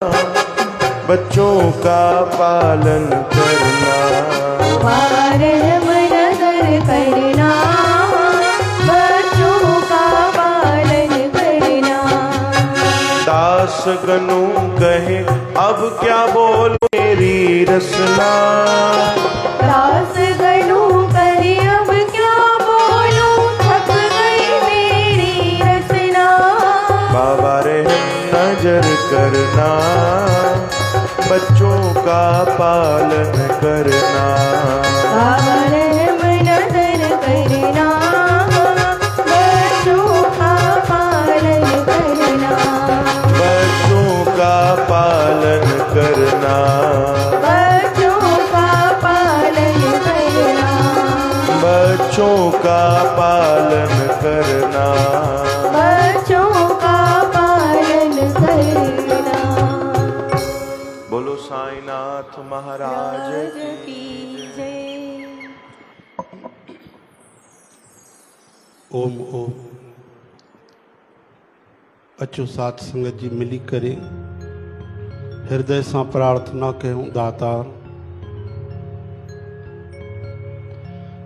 बच्चों का पालन करना, रहम नजर करना, बच्चों का पालन करना। दास गनु कहे अब क्या बोलो मेरी रसना, दास गनु कहे अब क्या बोलूं, थक गई मेरी रसना। बाबा रहम नजर करना, बच्चों का पालन करना, बाबा रहम नजर करना, बच्चों का पालन करना, बच्चों का पालन करना, बच्चों का पालन करना, बच्चों का पालन करना। बच्चों का पालन करना। बोलो साईनाथ महाराज की जय। ओम ओम। अचो साथ संगत जी मिली करे हृदय सां प्रार्थना कयूं दातार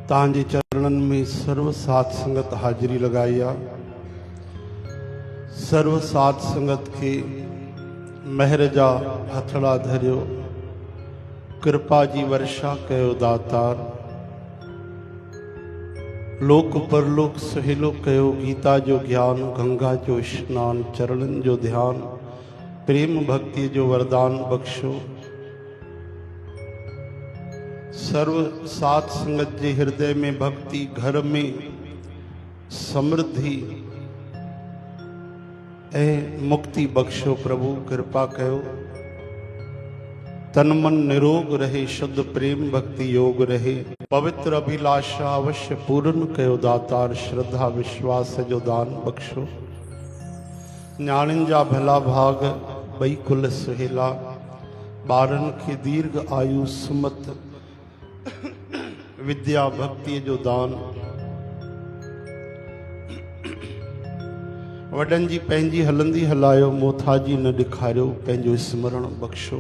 तव्हांजे चरणनि में सर्व साथ संगत हाज़िरी लगाई आहे। सर्व साथ संगत के महर जा हथड़ा धरियो, कृपा जी वर्षा कयो दातार। लोक परलोक सहेलो कयो, गीता जो ज्ञान, गंगा जो स्नान, चरणन जो ध्यान, प्रेम भक्ति जो वरदान बख्शो। सर्व साथ संगत जे हृदय में भक्ति, घर में समृद्धि ए मुक्ति बख्शो प्रभु। कृपा कयो तन मन निरोग रहे, शुद्ध प्रेम भक्ति योग रहे। पवित्र अभिलाषा अवश्य पूर्ण कयो दातार। श्रद्धा विश्वास जो दान बख्शो। न्याणिन जा भला भाग बई कुल सुहेला, ॿारन के दीर्घ आयु सुमत, विद्या भक्ति जो दान। वडन जी पंहिंजी हलंदी हलायो, मोथाजी न ॾेखारियो, पंहिंजो स्मरण बख्शो।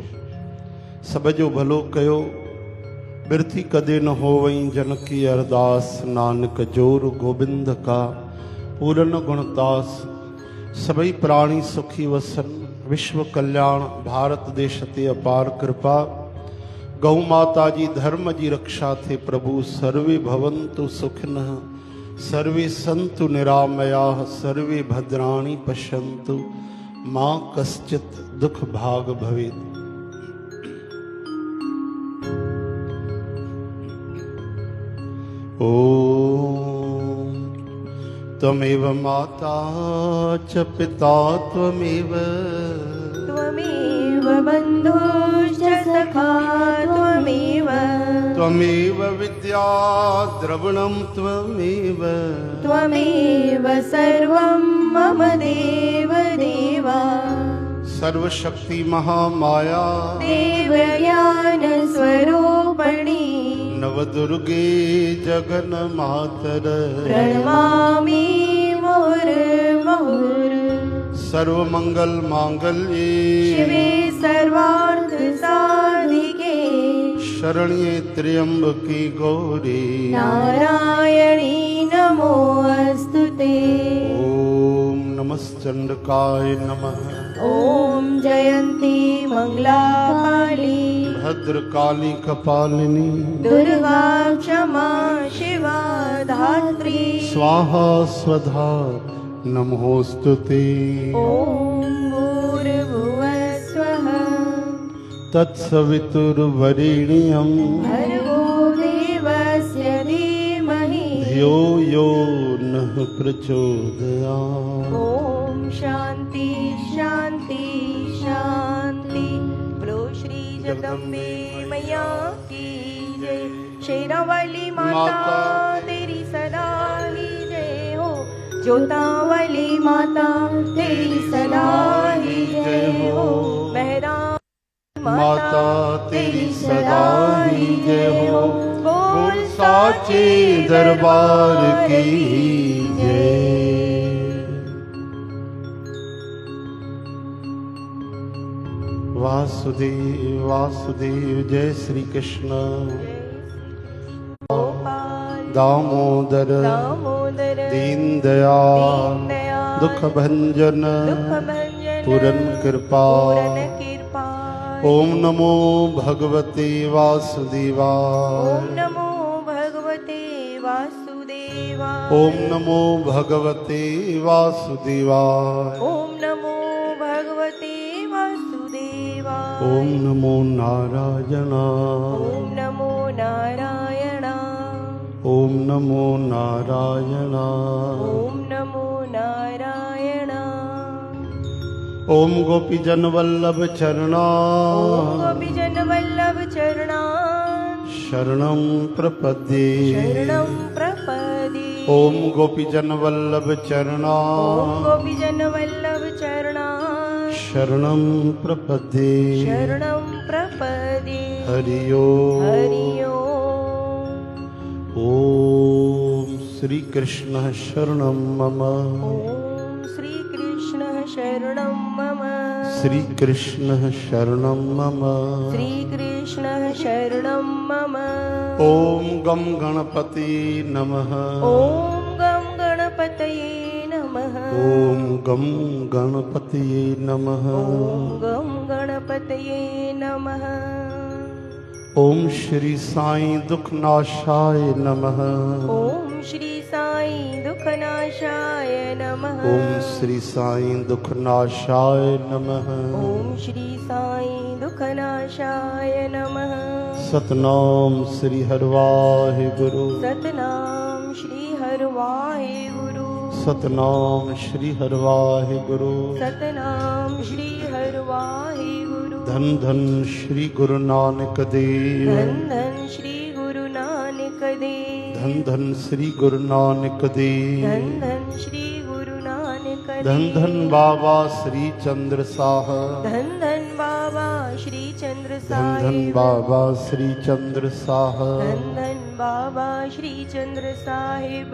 सब जो भलो कयो, बिरथी कदे न होवई जन की अरदास। नानक जोर गोबिंद का पूरन गुणदास, सभई प्राणी सुखी वसन। विश्व कल्याण भारत देश ते अपार कृपा। गौ माता जी धर्म जी रक्षा थे प्रभु। सर्वे भवन्तु सुखिनः, सर्वे सन्तु निरामयाः, सर्वे भद्राणि पश्यन्तु मां कश्चित् दुख भाग भवेत्। ओम त्वमेव माता च पिता त्वमेव, त्वमेव बन्धुश्च सखा त्वमेव, त्वमेव विद्या द्रविणं त्वमेव, त्वमेव सर्वं मम देव देवा। सर्वशक्ति महामाया देव ज्ञान स्वरूपिणी, नवदुर्गे जगन मातर, प्रणमामि मुहुर्मुहुः। सर्वमंगल मांगल्ये शिवे सर्वार्थ साधिके, शरण्ये त्र्यंबके गौरी नारायणी नमोऽस्तुते। ओम नमश्चंडकाय नमः। ओम जयंती मंगला काली, भद्रकाली कपालिनी, दुर्गा क्षमा शिवा धात्री। स्वाहा स्वधा नमोस्तुते। ओम भूर्भुवः स्वः, तत्सवितुर्वरेण्यं भर्गो देवस्य धीमहि, धियो यो नः प्रचोदयात्। ओम शांति शांति शांति। बोलो श्री जगदम्बे मैया की जय। शेरावाली माता तेरी सदा ही जय हो, जोतावाली माता तेरी सदा ही जय हो। मेहरा माता तेरी सदा ही जय हो। बोल साचे दरबार की जय। वासुदेव वासुदेव। जय श्री कृष्ण। गोपाल दामोदर दामोदर दीन दयाल दयाल दुख भंजन दुख भंजन पूरन कृपा। पूरन कृपा। ओम नमो भगवते वासुदेवाय। ओम नमो भगवते वासुदेवाय। ओम नमो भगवते वासुदेवाय। ओम नमो भगवते वासुदेवाय। ओम नमो नारायणाय। ओम नमो नारायणाय। ओम नमो नारायणाय। ओम नमो नारायणाय। ओम गोपीजन वल्लभ चरणा ओम गोपीजन वल्लभ चरणां शरणं प्रपद्ये। शरणं प्रपदे। ओम गोपीजन वल्लभ चरणा ओम गोपीजन वल्लभ चरणां शरणं प्रपद्ये। शरणं प्रपदे। हरि ओम। हरि ओम। ओम श्री कृष्ण शरणं मम। ओम श्री कृष्ण शरणं मम। श्री कृष्ण शरणं मम। श्री कृष्ण शरणं मम। ओम गम गणपति नमः। ओम गं गणपतये नमः। ओम गम गणपतिये नमः। ओम गं गणपतये नमः। ओम श्री साईं दुखनाशाय नमः। ओम श्री साईं दुखनाशाय नमः। ओम श्री साईं दुखनाशाय नमः। ओम श्री साईं दुखनाशाय नमः। सतनाम श्री हरवाहे गुरु। सतनाम श्री हरवाहे गुरु। सतनाम श्री हरवाहे गुरु। सतनाम श्री हरवाहे गुरु। धन धन श्री गुरु नानक देव। धन धन श्री गुरु नानक देव। धन धन श्री गुरु नानक देव। धन धन श्री गुरु नानक देव। धन धन बाबा श्री चंद्र साहब। धन धन बाबा श्री चंद्र धन धन साहिब। बाबा श्री चंद्र साहब। धन धन बाबा श्री चंद्र साहिब।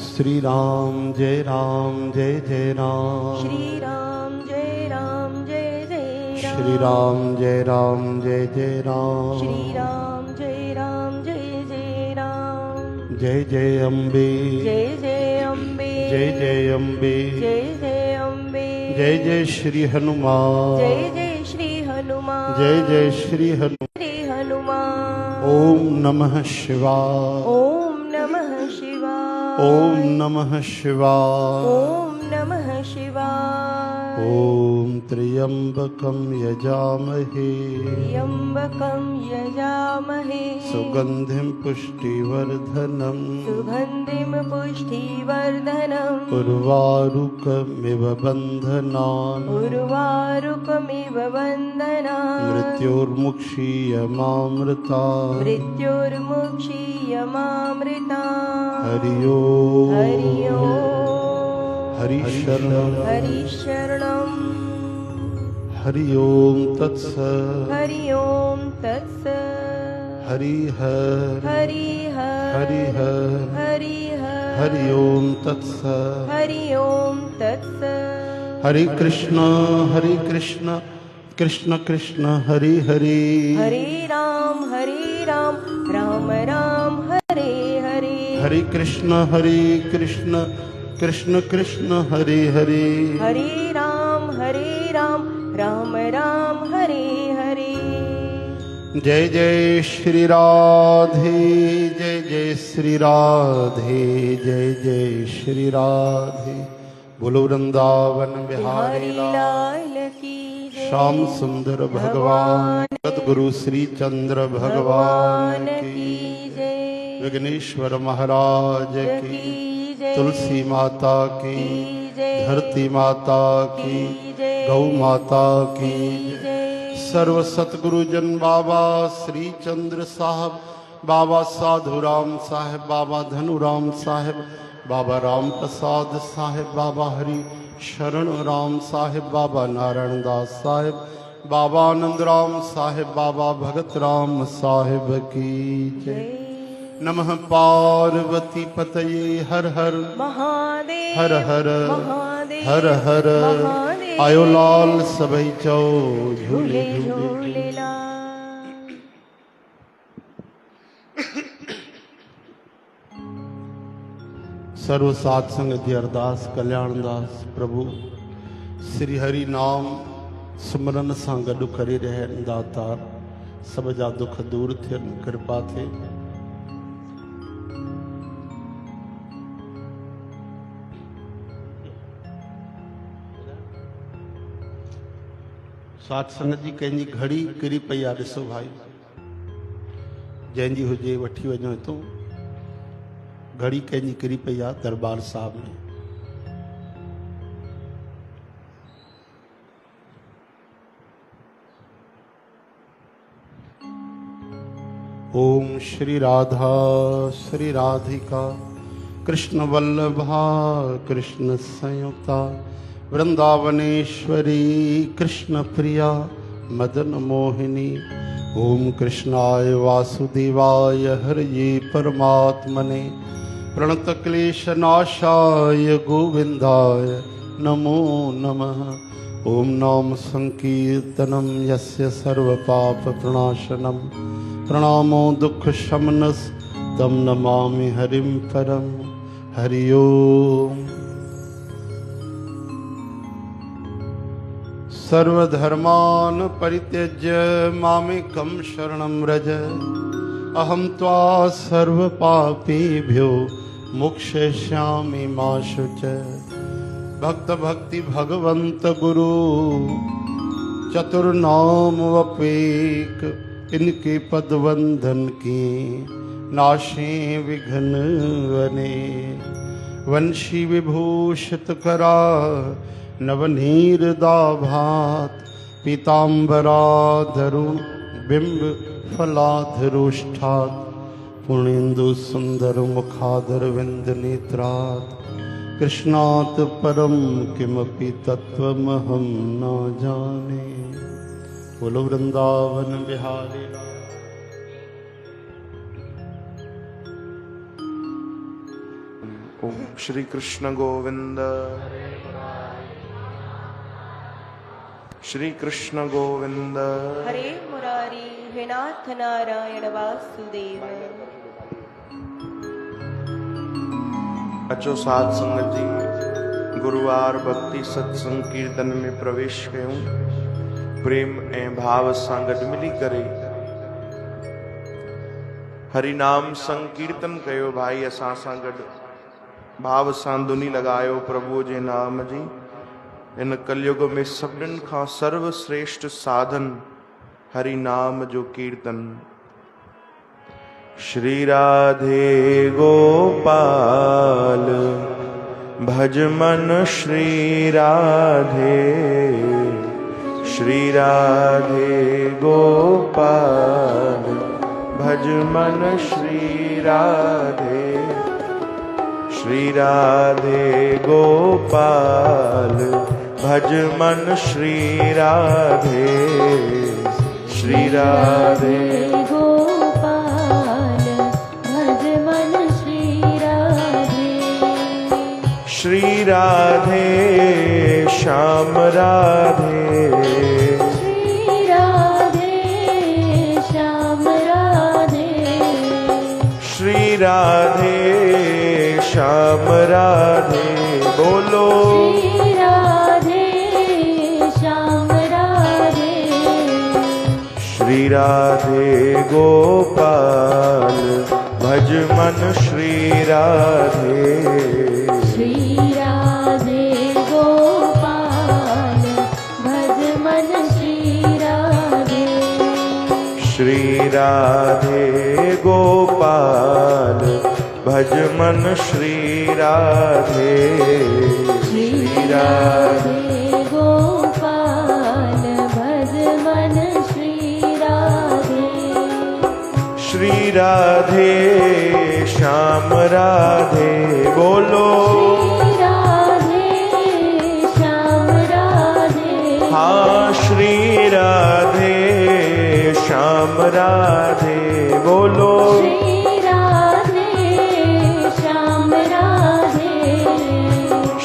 श्री राम जय राम जय जय राम। श्री राम जय राम जय जय राम। श्री राम जय राम जय जय राम। श्री राम जय राम जय जय राम। जय जय अम्बे। जय जय अम्बे। जय जय अम्बे। जय जय अम्बे। जय जय श्री हनुमान। जय जय श्री हनुमान। जय जय श्री हनुमान। श्री हनुमान। ओम नमः शिवाय। ओम नमः शिवाय। ओम नमः शिवाय। ओम नमः शिवाय। ओम त्र्यंबकं यजामहे त्र्यंबकं यजामहे सुगंधिं पुष्टिवर्धनम् सुगन्धिं पुष्टिवर्धनम् उर्वारुकमिव बन्धनान् उर्वारुकमिव बन्धनान् मृत्योर्मुक्षीयमामृता मृत्योर्मुक्षीयमामृता। हरि ओम। हरि ओम। हरि शरणं। हरि शरणं। हरि ओम तत्सत्। हरि ओम तत्सत्। हरि हर। हरि हर। हरि हर। हरि हर। हरि ओम तत्सत्। हरि ओम तत्सत्। हरे कृष्ण कृष्ण कृष्ण हरि हरि। हरे राम राम राम हरे हरे। हरे कृष्ण कृष्ण कृष्ण हरे हरे। हरे राम राम राम हरे हरे। जय जय श्री राधे। जय जय श्री राधे। जय जय श्री राधे। बोलो वृंदावन बिहारी लाल लाल की जय। श्याम सुंदर भगवान सदगुरु श्री चंद्र भगवान की जय। विघ्नेश्वर महाराज की जय। तुलसी माता की जय। धरती माता की जय। गौ माता की जय। सर्व सतगुरुजन बाबा श्री चंद्र साहब, बाबा साधुराम साहेब, बाबा धनुराम साहेब, बाबा राम प्रसाद साहेब, बाबा हरि शरण राम साहेब, बाबा नारायण दास साहेब, बाबा आनंद राम साहेब, बाबा भगत राम साहेब की जय। नमः पार्वती पतये हर हर महादेव हर हर महादेव महादेव हर हर महादेव आयो लाल सबई चौ झूले झूले झूले झूलेलाल। सर्व साध संगत जी अरदास कल्याण दास प्रभु श्री हरि नाम सिमरन सां गॾु करे रहनि दातार सब जा दुख दूर थियनि कृपा थे। साध संगत जी कंहिंजी घड़ी किरी पई आहे ॾिसो भाई जंहिंजी हुजे वठी वञो हितां घड़ी कंहिंजी किरी पई आहे दरबार साहिब में। ओम श्री राधा श्री राधिका कृष्ण वल्लभा कृष्ण संयुक्ता वृंदावनेश्वरी कृष्ण प्रिया मदन मोहिनी। ओम कृष्णाय वासुदेवाय हरये परमात्मने प्रणत क्लेश नाशाय गोविंदाय नमो नमः। ओम नाम संकीर्तनम यस्य सर्व पाप प्रणाशनम प्रणामो दुख शमनस तम नमामि हरिम परम। हरि ओम। सर्वधर्मान् परित्यज्य मामेकं शरणं व्रज अहं त्वा सर्वपापेभ्यो मोक्षयिष्यामि मा शुच। भक्त भक्ति भगवंत गुरु चतुर्नाम वपेक इनके पद वंदन की नाशे विघ्न वने। वंशी विभूषित करा नवनीर दाभात पीताम्बराधरु बिंब फलाधरुष्ठात पुणेन्दु सुंदर मुखाधर विंद नेत्रात कृष्णात परम किमपि तत्वमहं न जाने। बोलो वृंदावन बिहारी ओम श्री कृष्ण गोविंद श्री कृष्ण गोविंद हरे मुरारी हे नाथ नारायण वासुदेव। अचो साध संगत जी गुरुवार भक्ति सत्संग कीर्तन में प्रवेश कयूं। प्रेम ऐं भाव सां गॾु मिली करे हरि नाम संकीर्तन कयो भाई असां सां गॾु भाव सां धुनी लगायो प्रभु जे नाम जी। इन कलयुग में सभिनीनि खां सर्वश्रेष्ठ साधन हरि नाम जो कीर्तन। श्री राधे गोपाल भज मन श्री राधे। श्री राधे गोपाल भज मन श्री राधे। श्री राधे गोपाल भज मन श्री राधे। श्री राधे गोपाल भज मन श्री राधे। श्री राधे श्याम राधे। श्री राधे श्याम राधे। श्री राधे श्याम राधे। बोलो श्री राधे श्याम राधे। श्री राधे गोपाल भज मन श्री राधे। श्री राधे गोपाल भज मन श्री राधे। श्री राधे गोपाल भज मन श्री राधे। श्री राधे गोपाल भज मन श्री राधे। श्री राधे श्याम राधे। बोलो श्री राधे श्याम राधे। हाँ श्री राधे श्याम राधे। बोलो श्री राधे श्याम राधे।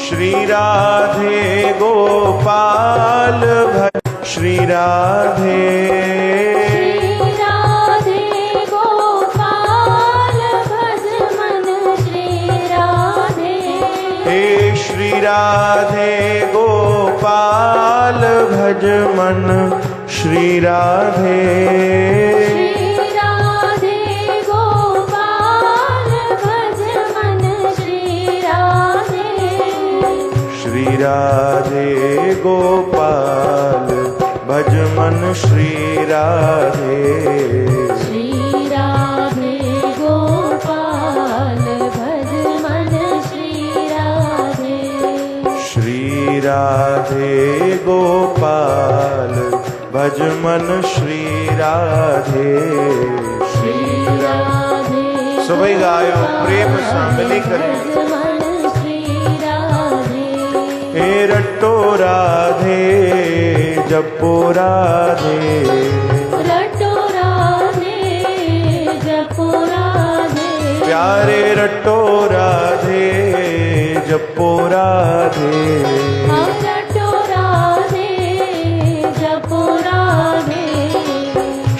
श्री राधे गोपाल भज श्री राधे राधे गोपाल भज मन श्री राधे राधे गोपाल भज मन श्री राधे श्री राधे गोपाल भज मन श्री राधे श्री राधे गोपाल भज मन श्री राधे श्री राधे गोपाल भज मन श्री राधे श्री राधे सभी गायो प्रेम से मिली करें हे रट्टो राधे जपो राधे रट्टो राधे जपो राधे प्यारे रट्टो राधे जपो राधे रट्टो राधे जपो राधे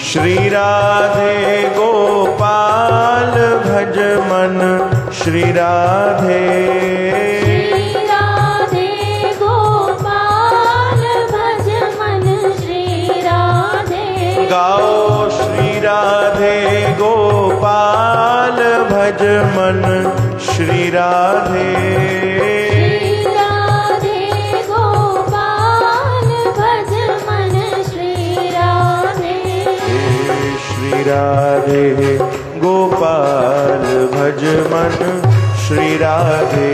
श्री राधे गोपाल भज मन श्री राधे गाओ श्री राधे गोपाल भज मन श्री राधे राधे गोपाल भज मन श्री राधे श्री राधे गोपाल भज मन श्री राधे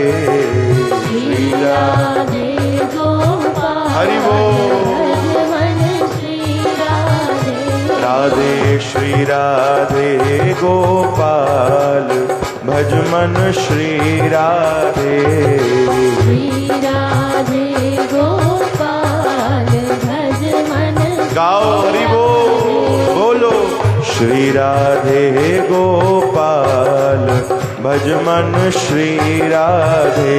श्री राधे गोपाल हरि बोल भज मन श्री राधे राधे श्री राधे गोपाल भज मन श्री राधे श्री राधे गोपाल भज मन गाओ हरि बोलो श्री राधे गोपाल भज मन श्री राधे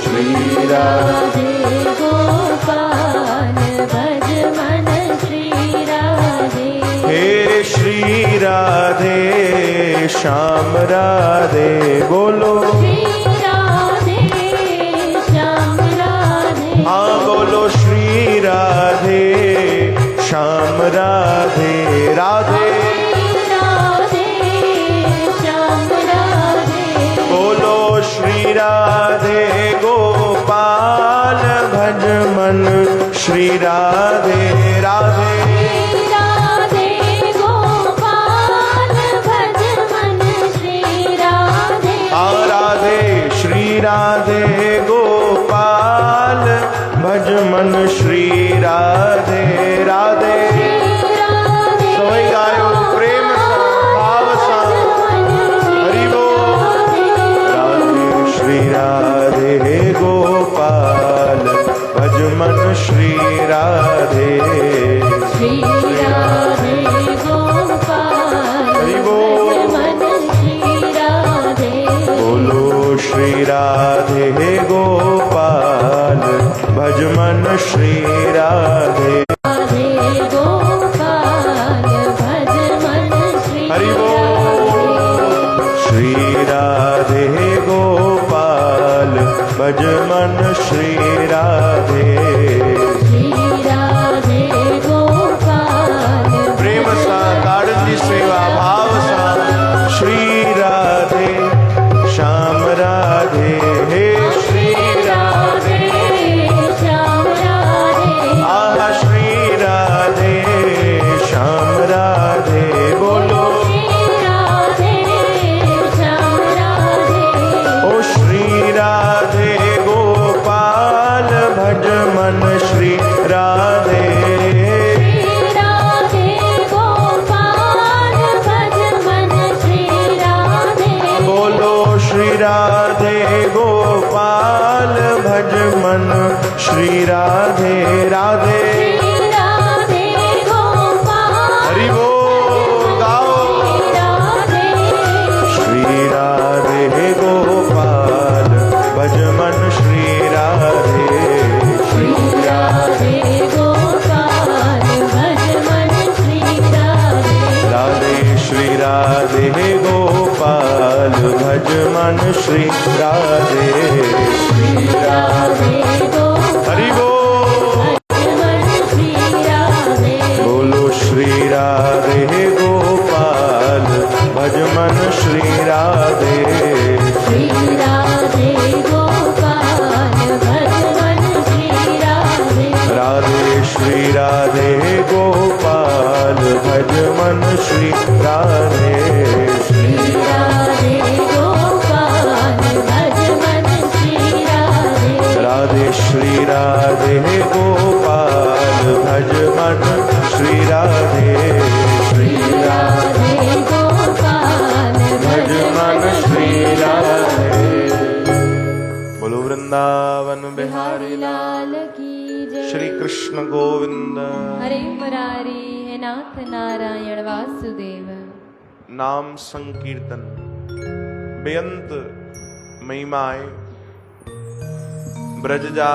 श्री राधे गोपाल भज मन श्री राधे हे श्री राधे श्याम राधे बोलो श्री राधे श्याम राधे हाँ बोलो श्री राधे श्याम राधे राधे राधे श्याम राधे बोलो श्री राधे गोपाल भज मन श्री राधे राधे राधे गोपाल भज मन श्री राधे राधे श्री राधे गोपाल भज मन श्री राधे राधे सभी गायो प्रेम सा भाव सा हरि बोल राधे श्री राधे गोपाल भज मन श्री राधे श्री राधे गोपाल हरि बोल मन श्री राधे बोलो श्री राधे गोपाल भज मन श्री राधे राधे गोपाल भज मन श्री हरि बोल श्री राधे गोपाल भज मन श्री राधे श्री राधे गोपाल प्रेम सा काळजी सेवा भाव सा श्री राधे श्याम राधे हे श्री राधे श्याम राधे आहा श्री राधे श्याम राधे बोलो श्री राधे श्याम राधे ओ श्री राधे गोपाल भज मन श्री राधे राधे गोपाल भज मन श्री राधे बोलो श्री राधे गोपाल भज मन श्री राधे राधे राधे गोपाल हरि बोल गाओ राधे श्री राधे गोपाल भज मन श्री राधे राधे गोपाल भज मन श्री राधे श्री राधे राधे गोपाल भज मन श्री राधे। बोलो वृंदावन बिहारी लाल की जय। श्री कृष्ण गोविंद। हरे मुरारी है नाथ नारायण वासुदेव। नाम संकीर्तन बेअंत महिमा आहे। ब्रज जा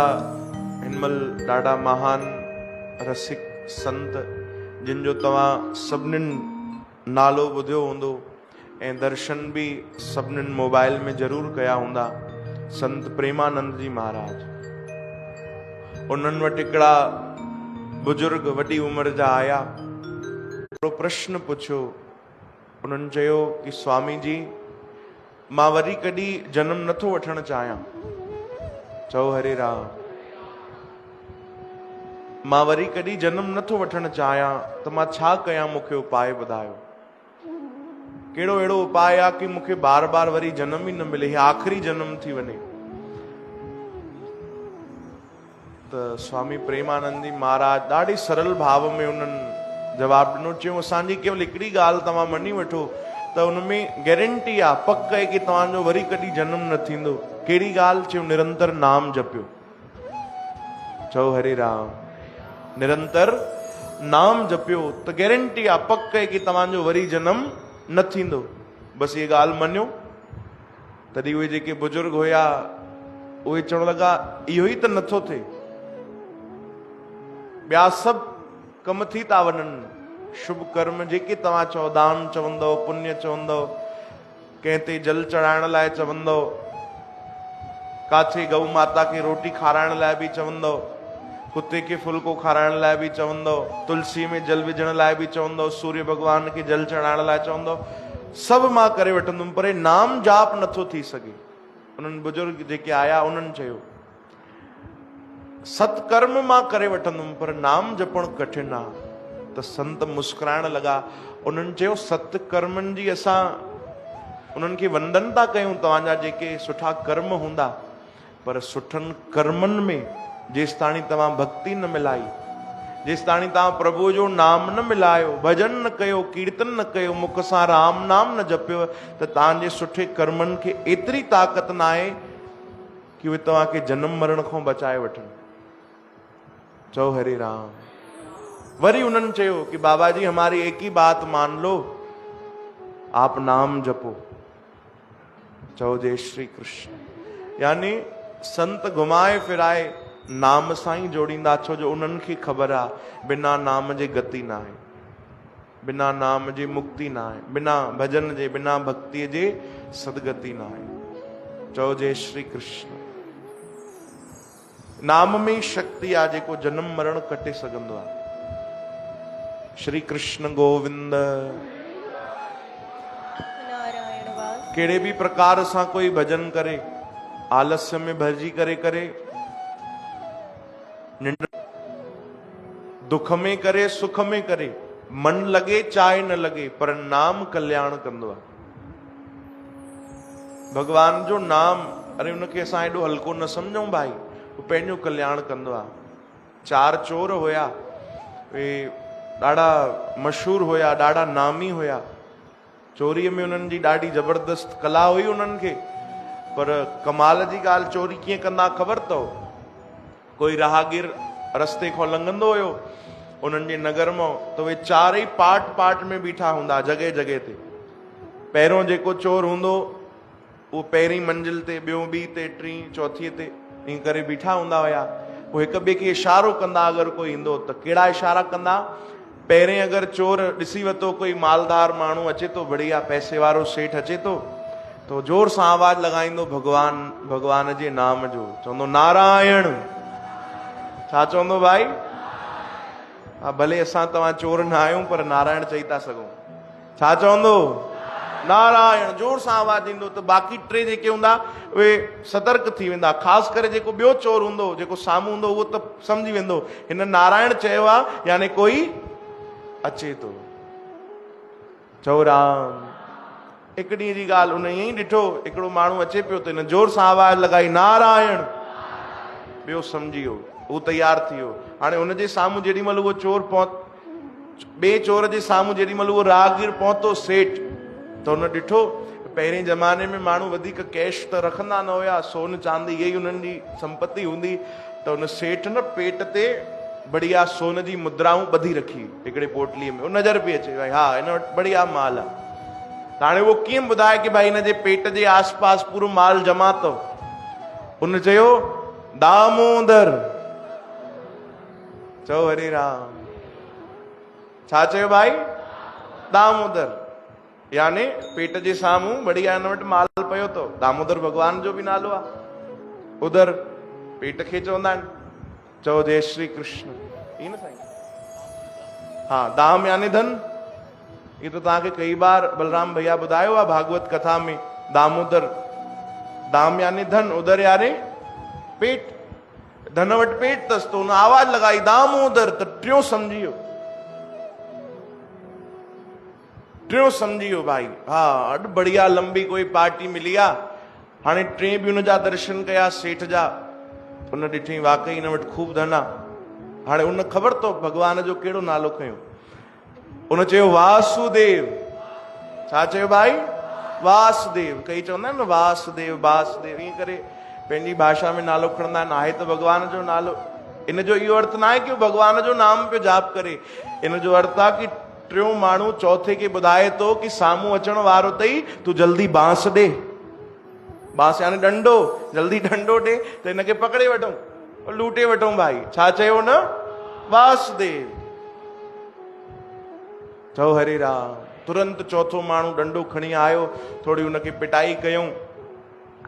हिनमल ॾाढा महान रसिक संत जिन जो तव्हां सभिनीनि नालो ॿुधियो हूंदो ऐं दर्शन भी सभिनीनि मोबाइल में ज़रूर कया हूंदा। संत प्रेमानंद जी महाराज, उन्हनि वटि हिकिड़ा बुजुर्ग वॾी उमिरि जा आया। हिकिड़ो प्रश्न पुछियो। उन्हनि चयो कि स्वामी जी मां वरी कॾहिं जन्म नथो वठणु चाहियां। चओ हरे राम। मां वरी कॾहिं जन्म नथो वठणु चाहियां त मां छा कयां, मूंखे उपाय ॿुधायो। कहिड़ो अहिड़ो उपाय आहे कि मूंखे बार बार वरी जन्म ई न मिले, हीउ आख़िरी जन्म थी वञे। त स्वामी प्रेमानंद जी महाराज ॾाढी सरल भाव में उन्हनि जवाब ॾिनो। चयूं असांजी केवल हिकिड़ी ॻाल्हि तव्हां मञी वठो त उनमें गारंटी आहे, पक आहे कि तव्हांजो वरी कॾहिं जन्म न थींदो। कहिड़ी ॻाल्हि? चयूं निरंतर नाम जपियो। चओ हरे राम। निरंतर नाम जपियो त गारंटी आहे, पक आहे कि तव्हांजो वरी जन्म न थींदो। बसि इहा ॻाल्हि मञियो। तॾहिं उहे जेके बुजुर्ग हुया उहे चवण लॻा इहो ई त नथो थिए, ॿिया सभु कम थी था वञनि। शुभ कर्म जेके तव्हां चओ, दान चवंदव, पुण्य चवंदव, कंहिं ते जल चढ़ाइण लाइ चवंदव, काथे गऊ माता खे रोटी खाराइण लाइ बि चवंदव, कुते खे फुल्को खाराइण लाइ बि चवंदव, तुलसी में जल विझण लाइ बि चवंदव, सूर्य भगवान खे जल चढ़ाइण लाइ चवंदव, सभु मां करे वठंदुमि, पर नाम जाप नथो थी सघे। उन्हनि बुजुर्ग जेके आया उन्हनि चयो सत्कर्म मां करे वठंदुमि, पर नाम जपण कठिन आहे। त संत मुस्कुराइण लॻा। उन्हनि चयो सत्कर्मनि जी असां उन्हनि खे वंदन था कयूं, तव्हांजा जेके सुठा कर्म हूंदा, पर सुठनि कर्मनि में जेसिताणी तव्हां भक्ति न मिलाई, जेसिताणी तव्हां प्रभु जो नाम न मिलायो, भजन न कयो, कीर्तन न कयो, मुख सां राम नाम न जपियो, त तव्हांजे सुठे कर्मनि खे एतिरी ताक़त न आहे कि उहे तव्हांखे जनम मरण खां बचाए वठनि। चओ हरे राम। वरी उन्हनि चयो कि बाबा जी हमारी एक ही बात मान लो, आप नाम जपो। चओ जय श्री कृष्ण। यानी संत घुमाए फिराए नाम सां ई जोड़ींदा, छो जो उन्हनि खे ख़बर आहे बिना नाम जे गति न आहे, बिना नाम जे मुक्ति न आहे, बिना भजन जे, बिना भक्तिअ जे सदगति न आहे। चओ जय श्री कृष्ण। नाम में शक्ति आहे जेको जन्म मरण कटे सघंदो आहे। श्री कृष्ण गोविंद। नारायण वास। कहिड़े भी प्रकार सां कोई भजन करे, आलस्य में भरजी करे, निंड दुख में करे, सुख में करे, मन लगे चाहे न लगे, पर नाम कल्याण कंदो आहे। भगवान जो नाम, अरे उनखे असां एॾो हल्को न सम्झूं भाई, वो पंहिंजो कल्याण कंदो आहे। 4 चोर हुया, वे ॾाढा मशहूर हुया, ॾाढा नामी हुया। चोरीअ में उन्हनि जी ॾाढी ज़बरदस्त कला हुई उन्हनि खे, पर कमाल जी ॻाल्हि, चोरी कीअं कंदा ख़बर अथव? कोई राहगीर रस्ते खां लंघंदो हुयो उन्हनि जे नगर मां, त उहे 4 पार्ट में बीठा हूंदा जॻह जॻह ते। पहिरियों जेको चोर हूंदो उहो पहिरीं मंजिल ते, ॿियों ॿी ते, टीं चौथीअ ते ईअं करे बीठा हूंदा हुया। पोइ हिक ॿिए खे इशारो कंदा, अगरि कोई ईंदो त। कहिड़ा इशारा कंदा? पहिरें अगरि चोर ॾिसी वरितो कोई मालदार माण्हू अचे थो, बढ़िया पैसे वारो सेठ अचे थो, तो जोर सां आवाज़ लॻाईंदो भगवान जे नाम जो, चवंदो नारायण। छा चवंदो भाई? हा, भले असां तव्हां चोर न आहियूं, पर नारायण चई था सघूं। छा चवंदो? नारायण। जोर सां आवाज़ ईंदो त बाक़ी 3 जेके हूंदा उहे सतर्क थी वेंदा। ख़ासि करे जेको ॿियो चोर हूंदो, जेको साम्हूं हूंदो, उहो त सम्झी वेंदो हिन नारायण चयो आहे, यानी कोई अचे थो। चओ राम। हिकु ॾींहं जी ॻाल्हि, उन ईअं ई ॾिठो हिकिड़ो माण्हू अचे पियो, त हिन जोर सां आवाज़ लॻाई नारायण। ॿियो सम्झी वियो हू तैयार थी वियो। हाणे हुनजे साम्हूं जेॾी महिल उहो चोर ॿिए चोर जे साम्हूं जेॾी महिल उहो राहगीर पहुतो सेठ, त हुन ॾिठो पहिरें ज़माने में माण्हू वधीक कैश त रखंदा न हुया, सोन चांदी इहा ई हुननि जी संपत्ति हूंदी। त हुन सेठ न पेट ते बढ़िया सोन जी मुद्राऊं ॿधी रखी हिकिड़े पोटलीअ में। नज़र पई अचे भाई हा हिन वटि बढ़िया माल आहे। त हाणे उहो कीअं ॿुधाए की भाई हिन जे पेट जे आसपास पूरो माल जमा अथव? उन चयो दामोदर। चओ हरे राम। छा चयो भाई? दामोदर। यानी पेट जे साम्हूं बढ़िया हिन वटि माल पियो अथव। दामोदर भगवान जो बि नालो आहे। उदर पेट खे चवंदा आहिनि। चओ जय श्री कृष्ण। ई न साईं? हा, दाम यानी धन। ये तो तव्हांखे कई बार बलराम भैया ॿुधायो आहे भागवत कथा में। दामोदर, दाम यानी धन, उदर यानी पेट। धन वटि पेट अथसि त हुन आवाज लॻाई दामोदर, त टियों सम्झी वियो। टियों सम्झी वियो भाई हा अॾु बढ़िया लंबी कोई पार्टी मिली आहे। हाणे टे बि हुनजा दर्शन कया सेठ जा। हुन ॾिठई वाकई हिन वटि खूब धन आहे। हाणे हुन ख़बर अथव भगवान जो कहिड़ो नालो खयो? उन चयो वासुदेव। छा चयो भाई? वासुदेव। कई चवंदा आहिनि न वासुदेव वासुदेव, ईअं करे पंहिंजी भाषा में नालो खणंदा आहिनि। आहे त भगवान जो नालो। इन जो इहो अर्थ न आहे कि भगवान जो नाम पियो जाप करे। इन जो अर्थ आहे कि टियों माण्हू चौथे खे ॿुधाए थो कि साम्हूं अचण वारो अथई, तूं जल्दी बांस ॾे। बांस यानी डंडो, जल्दी डंडो ॾे त हिनखे पकड़े वठूं, लूटे वठूं भाई। छा चयो न? वासुदेव। चओ हरे राम। तुरंत चौथो माण्हू डंडो खणी आयो, थोरी हुनखे पिटाई कयूं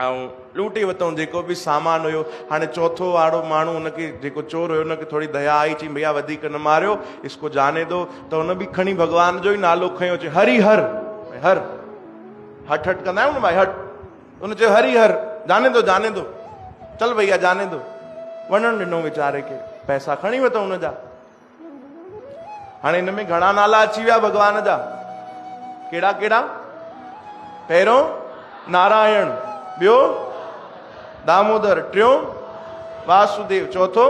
ऐं लूटे वरितऊं जेको बि सामान हुयो। हाणे चौथो वारो माण्हू हुनखे, जेको चोर हुयो, हुनखे थोरी दया आई, चई भैया वधीक न मारियो, इसको जाने दो। त हुन बि खणी भगवान जो ई नालो खयो, चई हरि हर। हर हट हट कंदा आहियूं न भाई, हट। हुन चयो हरि हर, जाने दो जाने दो, चल भैया जाने दो। वञणु ॾिनो वीचारे खे, पैसा खणी वरितऊं हुनजा। हाणे हिन में घणा नाला अची विया भगवान जा। कहिड़ा कहिड़ा? पहिरियों नारायण, ॿियो दामोदर, टियों वासुदेव, चौथो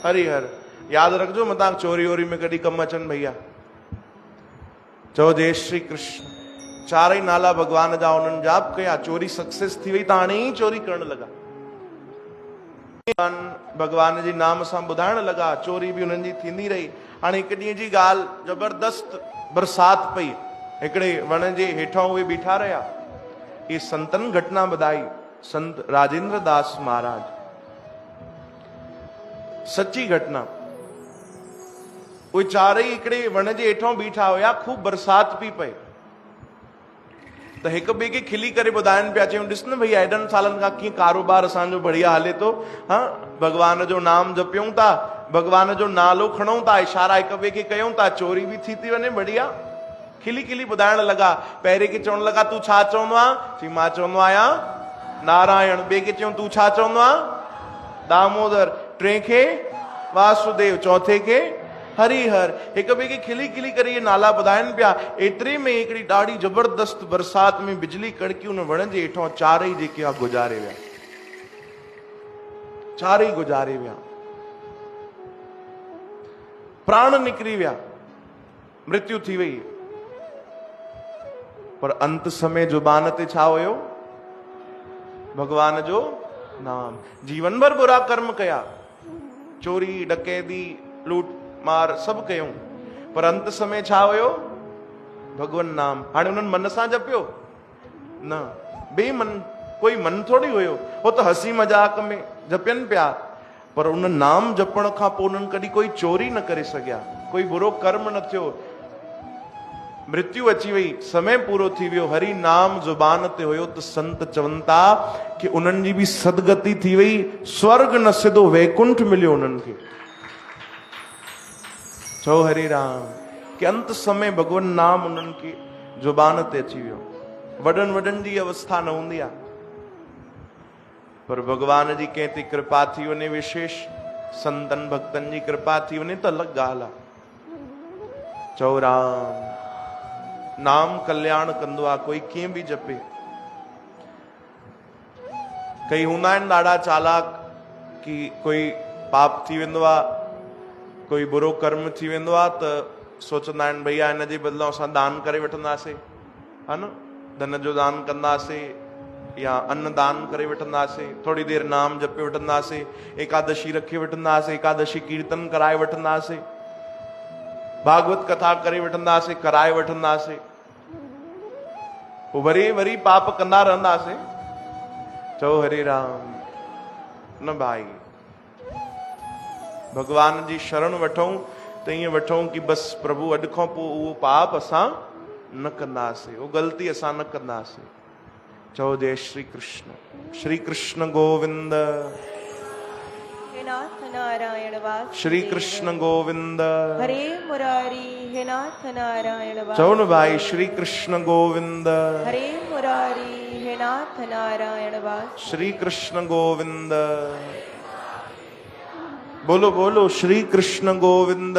हरिहर। यादि रखजो मतां चोरी वोरी में कॾहिं कमु अचनि भैया। चओ जय श्री कृष्ण। चारई नाला भगवान जा उन्हनि जाप कया, चोरी सक्सेस थी वई त हाणे ई चोरी करण लॻा। भगवान जे नाम सां ॿुधाइण लॻा, चोरी बि हुननि जी थींदी रही। हाणे हिकु ॾींहं जी ॻाल्हि, जबरदस्त बरसाति पई, हिकिड़े वण जे हेठां उहे बीठा रहिया। ये संतन घटना ॿुधाई संत राजेंद्र दास महाराज, सच्ची घटना। उहे चारई हिकिड़े वण जे हेठां बीठा हुया, खूब बरसाति पई पए। त हिक ॿिए खे खिली करे ॿुधाइनि पिया, चयूं ॾिस न भैया हेॾनि सालनि खां कीअं कारोबार असांजो बढ़िया हले थो। हा, भगवान जो नाम जपियूं था, भगवान जो नालो खणूं था, इशारा हिक ॿिए खे कयूं था, चोरी बि थी वञे बढ़िया। खिली खिली ॿुधाइण लॻा। पहिरें खे चवण लॻा तूं छा चवंदो आहे? चई मां चवंदो आहियां नारायण। ॿिए खे चयूं तूं छा चवंदो आहे? दामोदर। टे खे वासुदेव, चौथे खे हरिहर। हिक ॿिए खे खिली खिली करे इहे नाला ॿुधाइनि पिया। एतिरे में हिकिड़ी ॾाढी जबरदस्त बरसाति में बिजली कड़की हुन वण जे हेठां चारई जेके आहे गुज़ारे विया। चारई गुज़ारे विया, प्राण निकिरी विया, मृत्यु थी वई। पर अंत समय जुबान ते छा हुयो? भगवान जो नाम। जीवन भर बुरा कर्म कया, चोरी डकैती लूट मार सभु कयूं, पर अंत समय छा हुयो? भगवान नाम। हाणे हुननि मन सां जपियो न, बेमन, कोई मन थोड़ी हुयो। हो त हसी मजाक में जपियनि पिया, पर उन नाम जपण खां पोइ उन्हनि कॾहिं कोई चोरी न करे सघिया, कोई बुरो कर्म न थियो। मृत्यु अची वई, समय पूरो थी वियो, हरि नाम जुबान ते हुयो त संत चवनि था कि उन्हनि जी बि सदगति थी वई, स्वर्ग न सिधो वैकुंठ मिलियो उन्हनि खे। चओ हरे राम। कि अंत समय भगवान नाम उन्हनि खे जुबान ते अची वियो। वॾनि वॾनि जी अवस्था न हूंदी आहे, पर भगवान जी कंहिं ते कृपा थी वञे, विशेष संतन भक्तनि जी कृपा थी वञे त अलॻि ॻाल्हि आहे। चओ राम। नाम कल्याण कंदो आहे, कोई कीअं बि जपे। कई हूंदा आहिनि ॾाढा चालाक कि कोई पाप थी वेंदो आहे, कोई बुरो कर्म थी वेंदो आहे त सोचंदा आहिनि भैया हिन जे बदिरां असां दान करे वठंदासीं, है न, धन जो दान कंदासीं या अन्न दान करे वठंदासीं, थोड़ी देर नाम जपे वठंदासीं, एकादशी रखे वठंदासीं, एकादशी कीर्तन कराए वठंदासीं, भागवत कथा करे वठंदासीं, कराए वठंदासीं, पोइ वरी वरी पाप कंदा रहंदासीं। चओ हरे राम, न भाई, भगवान जी शरण वठूं त ईअं वठूं कि बस प्रभु अॼु खां पोइ उहो पाप असां न कंदासीं, उहो ग़लती असां न कंदासीं। चओ जय श्री कृष्ण। श्री कृष्ण गोविंद, हे नाथ नारायण वासुदेव। श्री कृष्ण गोविंद, हरे मुरारी, हे नाथ नारायण चओ न वासुदेव। भाई, श्री कृष्ण गोविंद, हरे मुरारी, हे नाथ नारायण वासुदेव। श्री कृष्ण गोविंद, बोलो बोलो, श्री कृष्ण गोविंद,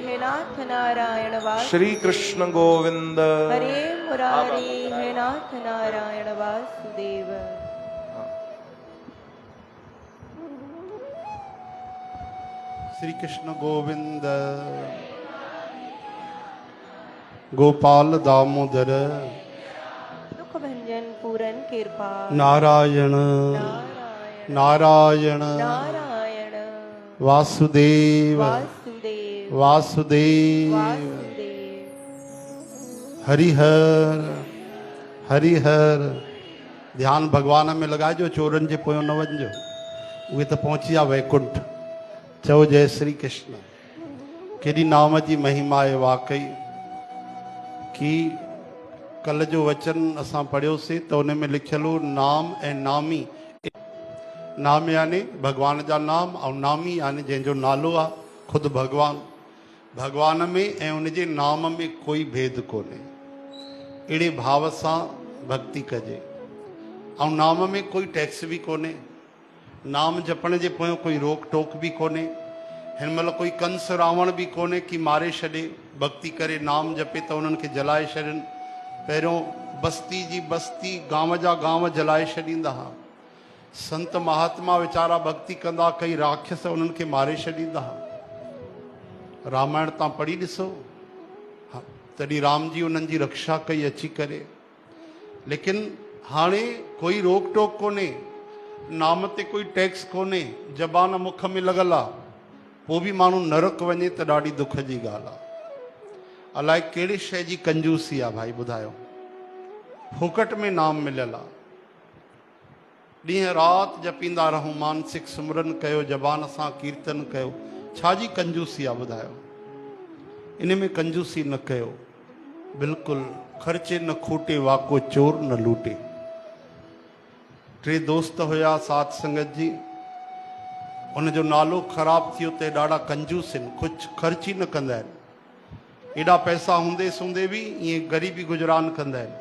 हे नाथ नारायण वासुदेव। श्री कृष्ण गोविंद। हरे मुरारी, हे नाथ नारायण वासुदेव। श्री कृष्ण गोविंद, गोपाल दामोदर, दुख भंजन पूरन कृपा। नारायण नारायण नारायण नारायण वासुदेव वासुदेव वासुदेव वासुदेव। हरिहर हरिहर। ध्यान भगवान में लगाइजो, चोरन जे पोयों न वञिजो, उहे त पहुची विया वैकुंठ। चओ जय श्री कृष्ण। केॾी नाम जी महिमा आहे वाकई, कि कल जो वचन असां पढ़ियोसीं त उन में लिखियल हो नाम ऐं नामी। नाम यानी भगवान जा नाम, ऐं नामी यानी जंहिंजो नालो आहे ख़ुदि भगवान। भगवान में ऐं उन जे नाम में कोई भेद कोन्हे। अहिड़े भाव सां भक्ति कजे। ऐं नाम में कोई टैक्स बि कोन्हे, नाम जपण जे पोयों कोई रोक टोक बि कोन्हे। हिन महिल कोई कंस रावण बि कोन्हे कि मारे छॾे, भक्ति करे नाम जपे त उन्हनि खे जलाए छॾनि। पहिरियों बस्ती जी बस्ती, गांव जा गांव जलाए छॾींदा हुआ। संत महात्मा वीचारा भक्ति कंदा, कई राक्षस उन्हनि खे मारे छॾींदा हुआ। रामायण तव्हां पढ़ी ॾिसो, हा, तॾहिं राम जी उन्हनि जी रक्षा कई अची करे। लेकिन हाणे कोई रोक टोक कोन्हे, नाम ते कोई टैक्स कोन्हे, ज़बान मुख में लॻल आहे, पोइ बि माण्हू नरक वञे त ॾाढी दुख जी ॻाल्हि आहे। अलाए कहिड़ी शइ जी कंजूसी आहे भाई, ॿुधायो। फुकट में नाम मिलियल आहे, ॾींहं राति जपींदा रहूं, मानसिक सिमरन कयो, ज़बान सां कीर्तन कयो, छा जी कंजूसी आहे ॿुधायो। इन में कंजूसी न कयो, बिल्कुलु। ख़र्चे न खूटे, वाको चोर न लूटे। टे दोस्त हुया साथ संगत जी, उनजो नालो ख़राब थियो ते ॾाढा कंजूस आहिनि, कुझु ख़र्च ई न कंदा आहिनि। एॾा पैसा हूंदे सूंदे बि ईअं ग़रीबी गुज़रान कंदा आहिनि।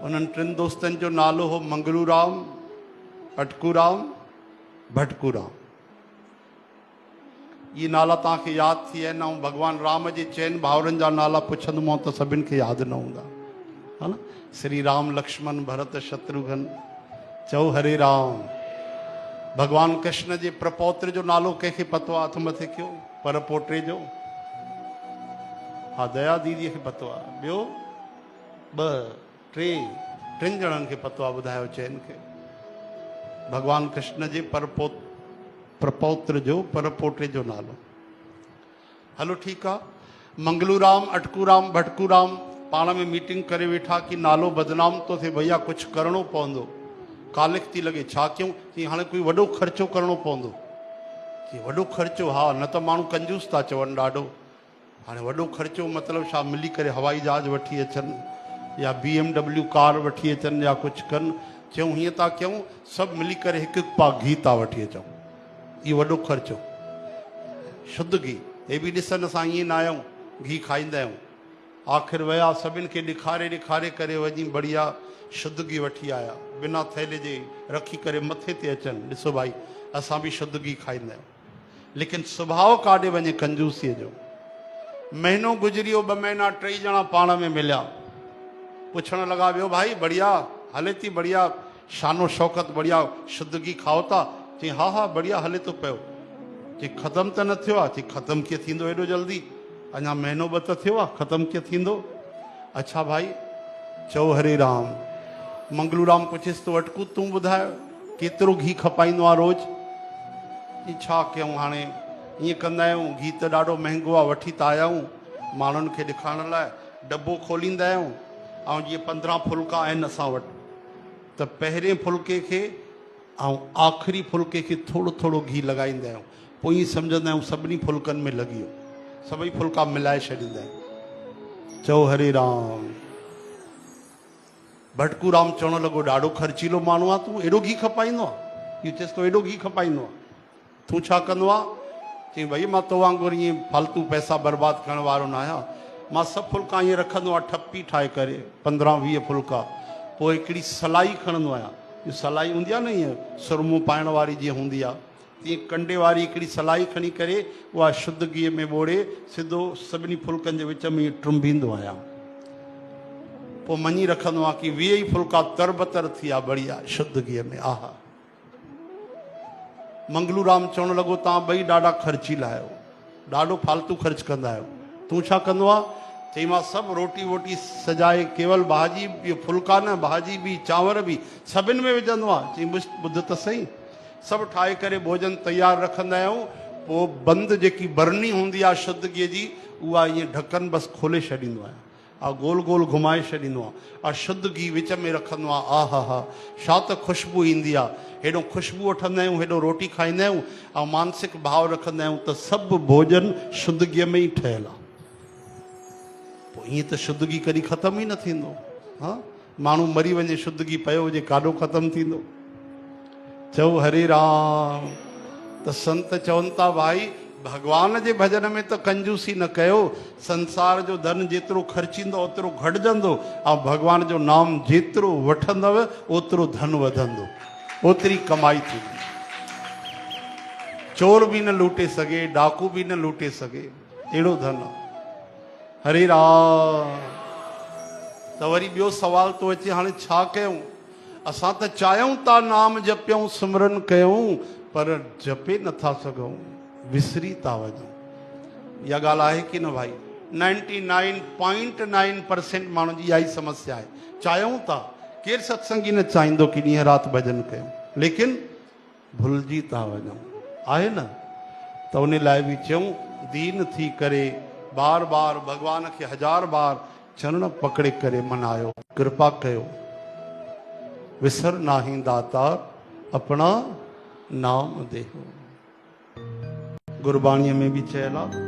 उन्हनि टिनि दोस्तनि जो नालो हो मंगलूराम, अटकूराम, भटकूराम। ये नाला तव्हांखे यादि थी आहिनि। ऐं भॻवानु राम जे चइनि भाउरनि जा नाला पुछंदोमांव त सभिनि खे यादि न हूंदा, हा न। श्री राम, लक्ष्मण, भरत, शत्रुघ्न। चओ हरे राम। भगवान कृष्ण जे प्रपौत्र जो नालो कंहिंखे पतो आहे? हथ मथे कयो। पर पोटे जो? हा, दया दीदीअ खे पतो आहे। ॿियो? टिनि ॼणनि खे पतो आहे, ॿुधायो चइनि खे। भगवान कृष्ण जे प्रपौत्र जो, परपोटे जो नालो। हलो ठीकु आहे। मंगलूराम, अटकूराम, भटकूराम पाण में मीटिंग करे वेठा कि नालो बदनाम थो थिए, भैया कुझु करिणो पवंदो। कालिक थी लॻे, छा कयूं? कि हाणे कोई वॾो ख़र्चो करिणो पवंदो। कि वॾो ख़र्चो? हा, न त माण्हू कंजूस था चवनि ॾाढो। हाणे वॾो ख़र्चो मतिलबु छा? मिली करे हवाई जहाज वठी अचनि या BMW कार वठी अचनि या कुझु कनि। चयूं हीअं था कयूं, सभु मिली करे हिकु हिकु पा घी था वठी अचूं। इहो वॾो ख़र्चो। शुद्ध घी। हे बि ॾिसनि, असां ईअं न आहियूं घी खाईंदा आहियूं। आख़िर विया, सभिनि खे ॾेखारे ॾेखारे करे वञी बढ़िया शुद्ध घी वठी आया, बिना थैले जे रखी करे मथे ते अचनि। ॾिसो भाई, असां बि शुद्ध घी खाईंदा आहियूं। लेकिन सुभाउ काॾे वञे कंजूसीअ जो। महीनो गुज़री वियो, 2 महीना, 3 ॼणा पाण में मिलिया, पुछण लॻा, वियो भाई बढ़िया हले थी? बढ़िया शानो शौकत, बढ़िया शुद्ध घी खाओ था? चई हा हा बढ़िया हले तो पियो। चई ख़त्म त न थियो आहे। चई ख़त्म कीअं थींदो एॾो जल्दी, अञा महीनो ॿ त थियो आहे, ख़त्म कीअं थींदो। अच्छा भाई चओ हरे राम। मंगलूराम पुछिस तो अटकू तूं ॿुधाए केतिरो घी खपाईंदो आहे रोज़। चई छा कयूं हाणे, ईअं कंदा आहियूं, घी त ॾाढो महांगो आहे, वठी त आया आहियूं माण्हुनि खे ॾेखारण लाइ, डॿो खोलींदा आहियूं ऐं जीअं 15 फुल्का आहिनि असां वटि, त पहिरें फुल्के खे ऐं आख़िरी फुल्के खे थोरो थोरो घी लॻाईंदा आहियूं, पोइ ईअं सम्झंदा आहियूं सभिनी फुल्कनि में लॻी वियो, सभई फुल्का मिलाए छॾींदा आहियूं। चओ हरे राम। भटकू राम चवणु लॻो ॾाढो ख़र्चीलो माण्हू आहे तूं, एॾो घी खपाईंदो आहे। इहो चएसि तो एॾो घी खपाईंदो आहे, तूं छा कंदो आहे। चई भई मां तो वांगुरु ईअं फालतू पैसा बर्बादु करण वारो न आहियां, मां सभु फुल्का ईअं रखंदो आहियां ठपी ठाहे करे 15-20 फुल्का, पोइ हिकिड़ी सलाई खणंदो आहियां। इहा सलाई हूंदी आहे न ईअं सुरमो पाइण वारी जीअं हूंदी आहे, तीअं कंडे वारी हिकिड़ी सलाई खणी करे उहा शुद्ध घीअ में ॿोड़े सिधो सभिनी फुल्कनि जे विच में ईअं टुंबींदो आहियां। पोइ मञी रखंदो आहे कि 20 ई फुल्का तरबतर थी विया बढ़िया शुद्ध घीअ में। आहा। मंगलूराम चवणु लॻो तव्हां ॿई ॾाढा ख़र्चीला आहियो, ॾाढो फालतू ख़र्च कंदा आहियो, तूं छा कंदो आहे। चई मां सभु रोटी वोटी सजाए, केवल भाॼी, इहो फुल्का न, भाॼी बि चांवर बि सभिनि में विझंदो आहे। चई ॿुध त सही, सभु ठाहे करे भोजन तयारु रखंदा आहियूं, पोइ बंदि जेकी बरनी हूंदी आहे शुद्ध घीअ जी, उहा ईअं ढकनि बसि खोले छॾींदो आहियां, गोल गोल घुमाए छॾींदो आहे, ऐं शुद्ध घी विच में रखंदो आहे। आ हा हा, छा त ख़ुशबू ईंदी आहे। हेॾो ख़ुशबू वठंदा आहियूं, हेॾो रोटी खाईंदा आहियूं, ऐं मानसिक भाव रखंदा आहियूं त सभु भोजन शुद्ध घीअ में ई ठहियलु आहे। पोइ ईअं त शुद्ध घी कॾहिं ख़तमु ई न थींदो। हा, माण्हू मरी वञे शुद्ध घी पियो हुजे, काॾो ख़तमु थींदो। चओ हरे राम। त संत चवनि था भाई भगवान जे भजन में त कंजूसी न कयो, संसार जो धन जेतिरो ख़र्चींदो ओतिरो घटिजंदो, ऐं भगवान जो नाम जेतिरो वठंदव ओतिरो धन वधंदो, ओतिरी कमाई थींदी। चोर बि न लूटे सघे, डाकू बि न लूटे सघे, अहिड़ो धन आहे। हरे राम। त वरी ॿियो सुवाल थो अचे, हाणे छा कयूं। असां त चाहियूं था नाम जपियूं सिमरन कयूं, पर जपे नथा सघूं, विसरी था वञूं। इहा ॻाल्हि आहे कि न भाई। 99.9% माण्हुनि जी इहा ई समस्या आहे। चाहियूं था, केरु सत्संगी न चाहींदो कि ॾींहं राति भॼन कयूं, लेकिन भुलिजी था वञूं, आहे न। त उन लाइ बि चयूं दीन थी करे बार बार भगवान खे 1000 बार चरण पकड़े करे मनायो, कृपा कयो। विसर नाही दातार अपना नाम देहो। गुरबाणीअ में बि चयल आहे,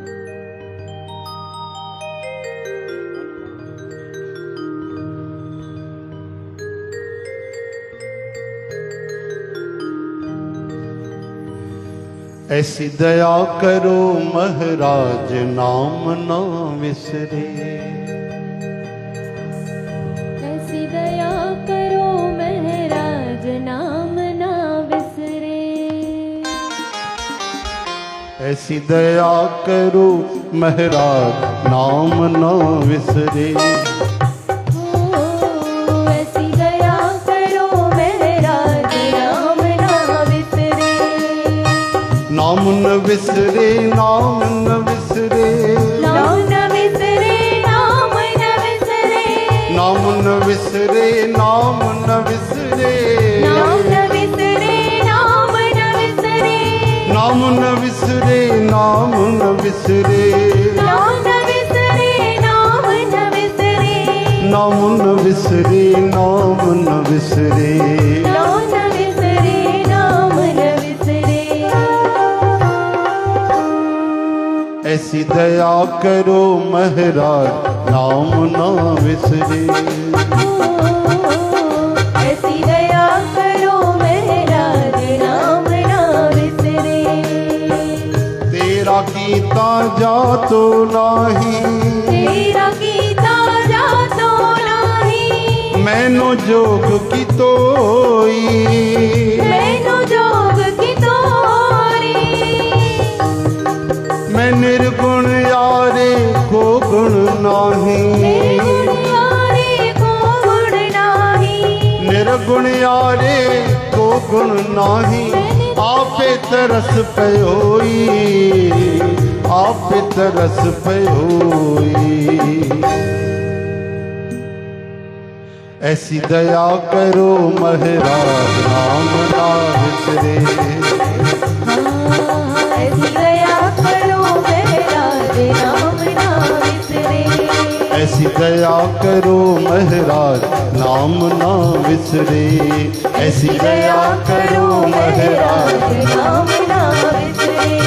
ऐसी दया करो महाराज नाम ना विसरे। ऐसी दया करो महाराज नाम ना विसरे। ऐसी दया करो महाराज नाम ना विसरे। ऐसी दया करो महाराज नाम ना विसरे। नाम न विसरे, नाम न विसरे, नाम न विसरे, नाम न विसरे। नाम न विसरे, नाम न विसरे, नाम न विसरे, नाम न विसरे। नाम न विसरे, नाम न विसरे, नाम न विसरे, नाम न विसरे। नाम न विसरे, नाम न विसरे। नाम न विसरे, नाम न विसरे। ऐसी दया करो महाराज नाम ना विसरे। ऐसी दया करो महाराज नाम ना विसरे। तेरा कीता जातो नाही, तेरा कीता जातो नाही। मैनो जोग की तोई, मैनो जोग की तोरी। मैं निर्गुण यारे को गुण नाही, निर्गुण यारे को गुण नाही। निर्गुण यारे को गुण नाही। आपे तरस पयोई, आपे तरस पयोई। ऐसी दया करो महाराज नाम ना विसरे। ऐसी दया करो महाराज नाम ना विसरे। ऐसी दया करो महाराज नाम ना विसरे। ऐसी दया करो महाराज नाम ना विसरे।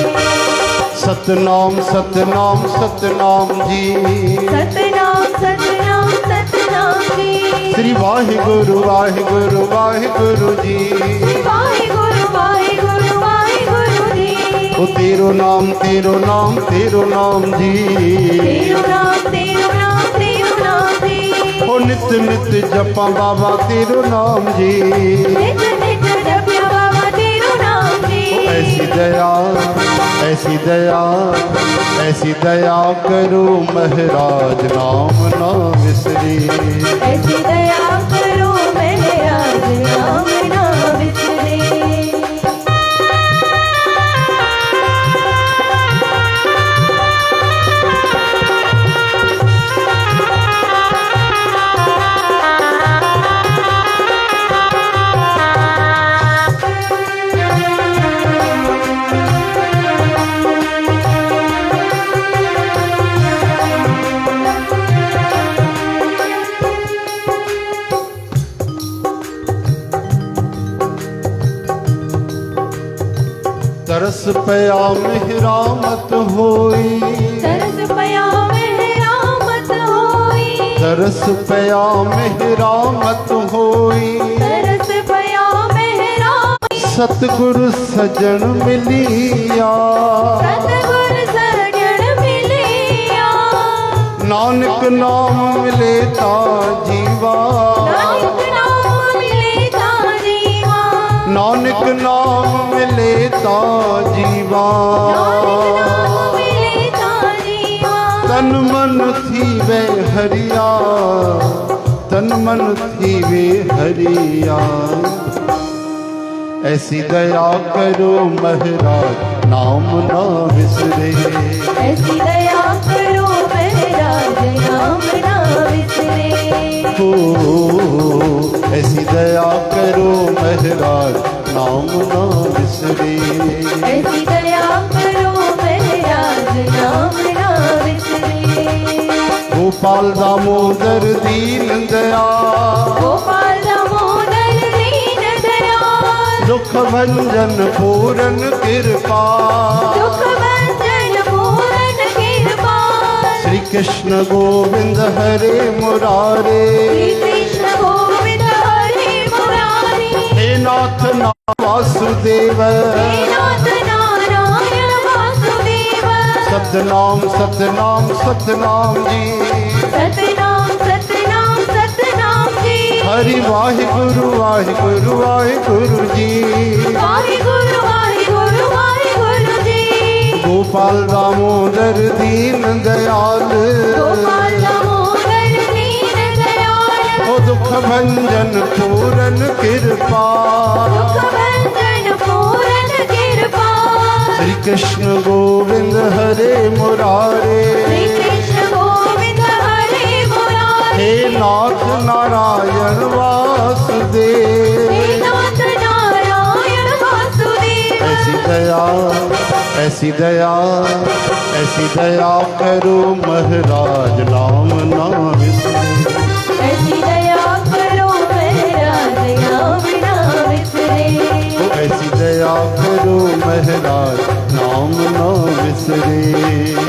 सतनाम सतनाम सतनाम जी, सतनाम सतनाम सतनाम जी। श्री वाहिगुरु वाहिगुरु वाहिगुरु जी। वाहिगुरु वाहिगुरु वाहिगुरु जी। ओ तेरो नाम तेरो नाम तेरो नाम जी। तेरो नाम तेरो नाम तेरो नाम जी। ओ नित नित जपा बाबा तेरो नाम जी। नित नित जपया बाबा तेरो नाम जी। ओ ऐसी दया ऐसी दया ऐसी दया करो महाराज नाम ना विसरे। ऐसी दया करो महाराज नाम ना विसरे। तरस पया मेहरा मत होई। तरस पया मेहरा मत होई। तरस पया मेहरा मत होई। तरस पया मेहरा सतगुरु सजन मिलिया। सतगुर सजन मिलिया। नानक नाम मिले ता जीवा। नानक नाम मिले ता जीवा। नानक नाम मिले ता जीवा। नानक नाम मिले ता जीवा। तन मन थीवे हरिया, तन मन थीवे हरिया। ऐसी दया करो महाराज नाम ना विसरे। ऐसी दया करो महाराज नाम ना विसरे। हो ऐसी दया करो महाराज नाम ना विसरे। ऐसी दया करो महाराज नाम ना विसरे। गोपाल दामोदर दीन दयाल। गोपाल दामोदर दीन दयाल। दुख भंजन पूरन कृपा। दुख भंजन पूरन कृपा। श्री कृष्ण गोविंद हरे मुरारे। श्री कृष्ण गोविंद हरे मुरारी। हे नाथ नाम वासुदेव। हे नाथ नारायण वासुदेव। सतनाम सतनाम सतनाम जी। सतनाम सतनाम सतनाम जी। हरि वाहिगुरु वाहिगुरु वाहिगुरु जी। वाहिगुरु वाहिगुरु वाहिगुरु जी। गोपाल दामोदर दीन दयाल। गोपाल दामोदर दीन दयाल। ओ दुख भंजन पूरन कृपा। दुख भंजन पूरन कृपा। श्री कृष्ण गोविंद हरे मुरारे। श्री कृष्ण गोविंद हरे मुरारी। हे नाथ नारायण वासुदेव। हे नाथ नारायण वासुदेव। ऐसी दया ऐसी दया ऐसी दया करो महाराज नाम ना विसरे। ऐसी दया करो महाराज नाम ना विसरे। ओ ऐसी दया करो महाराज नाम ना विसरे।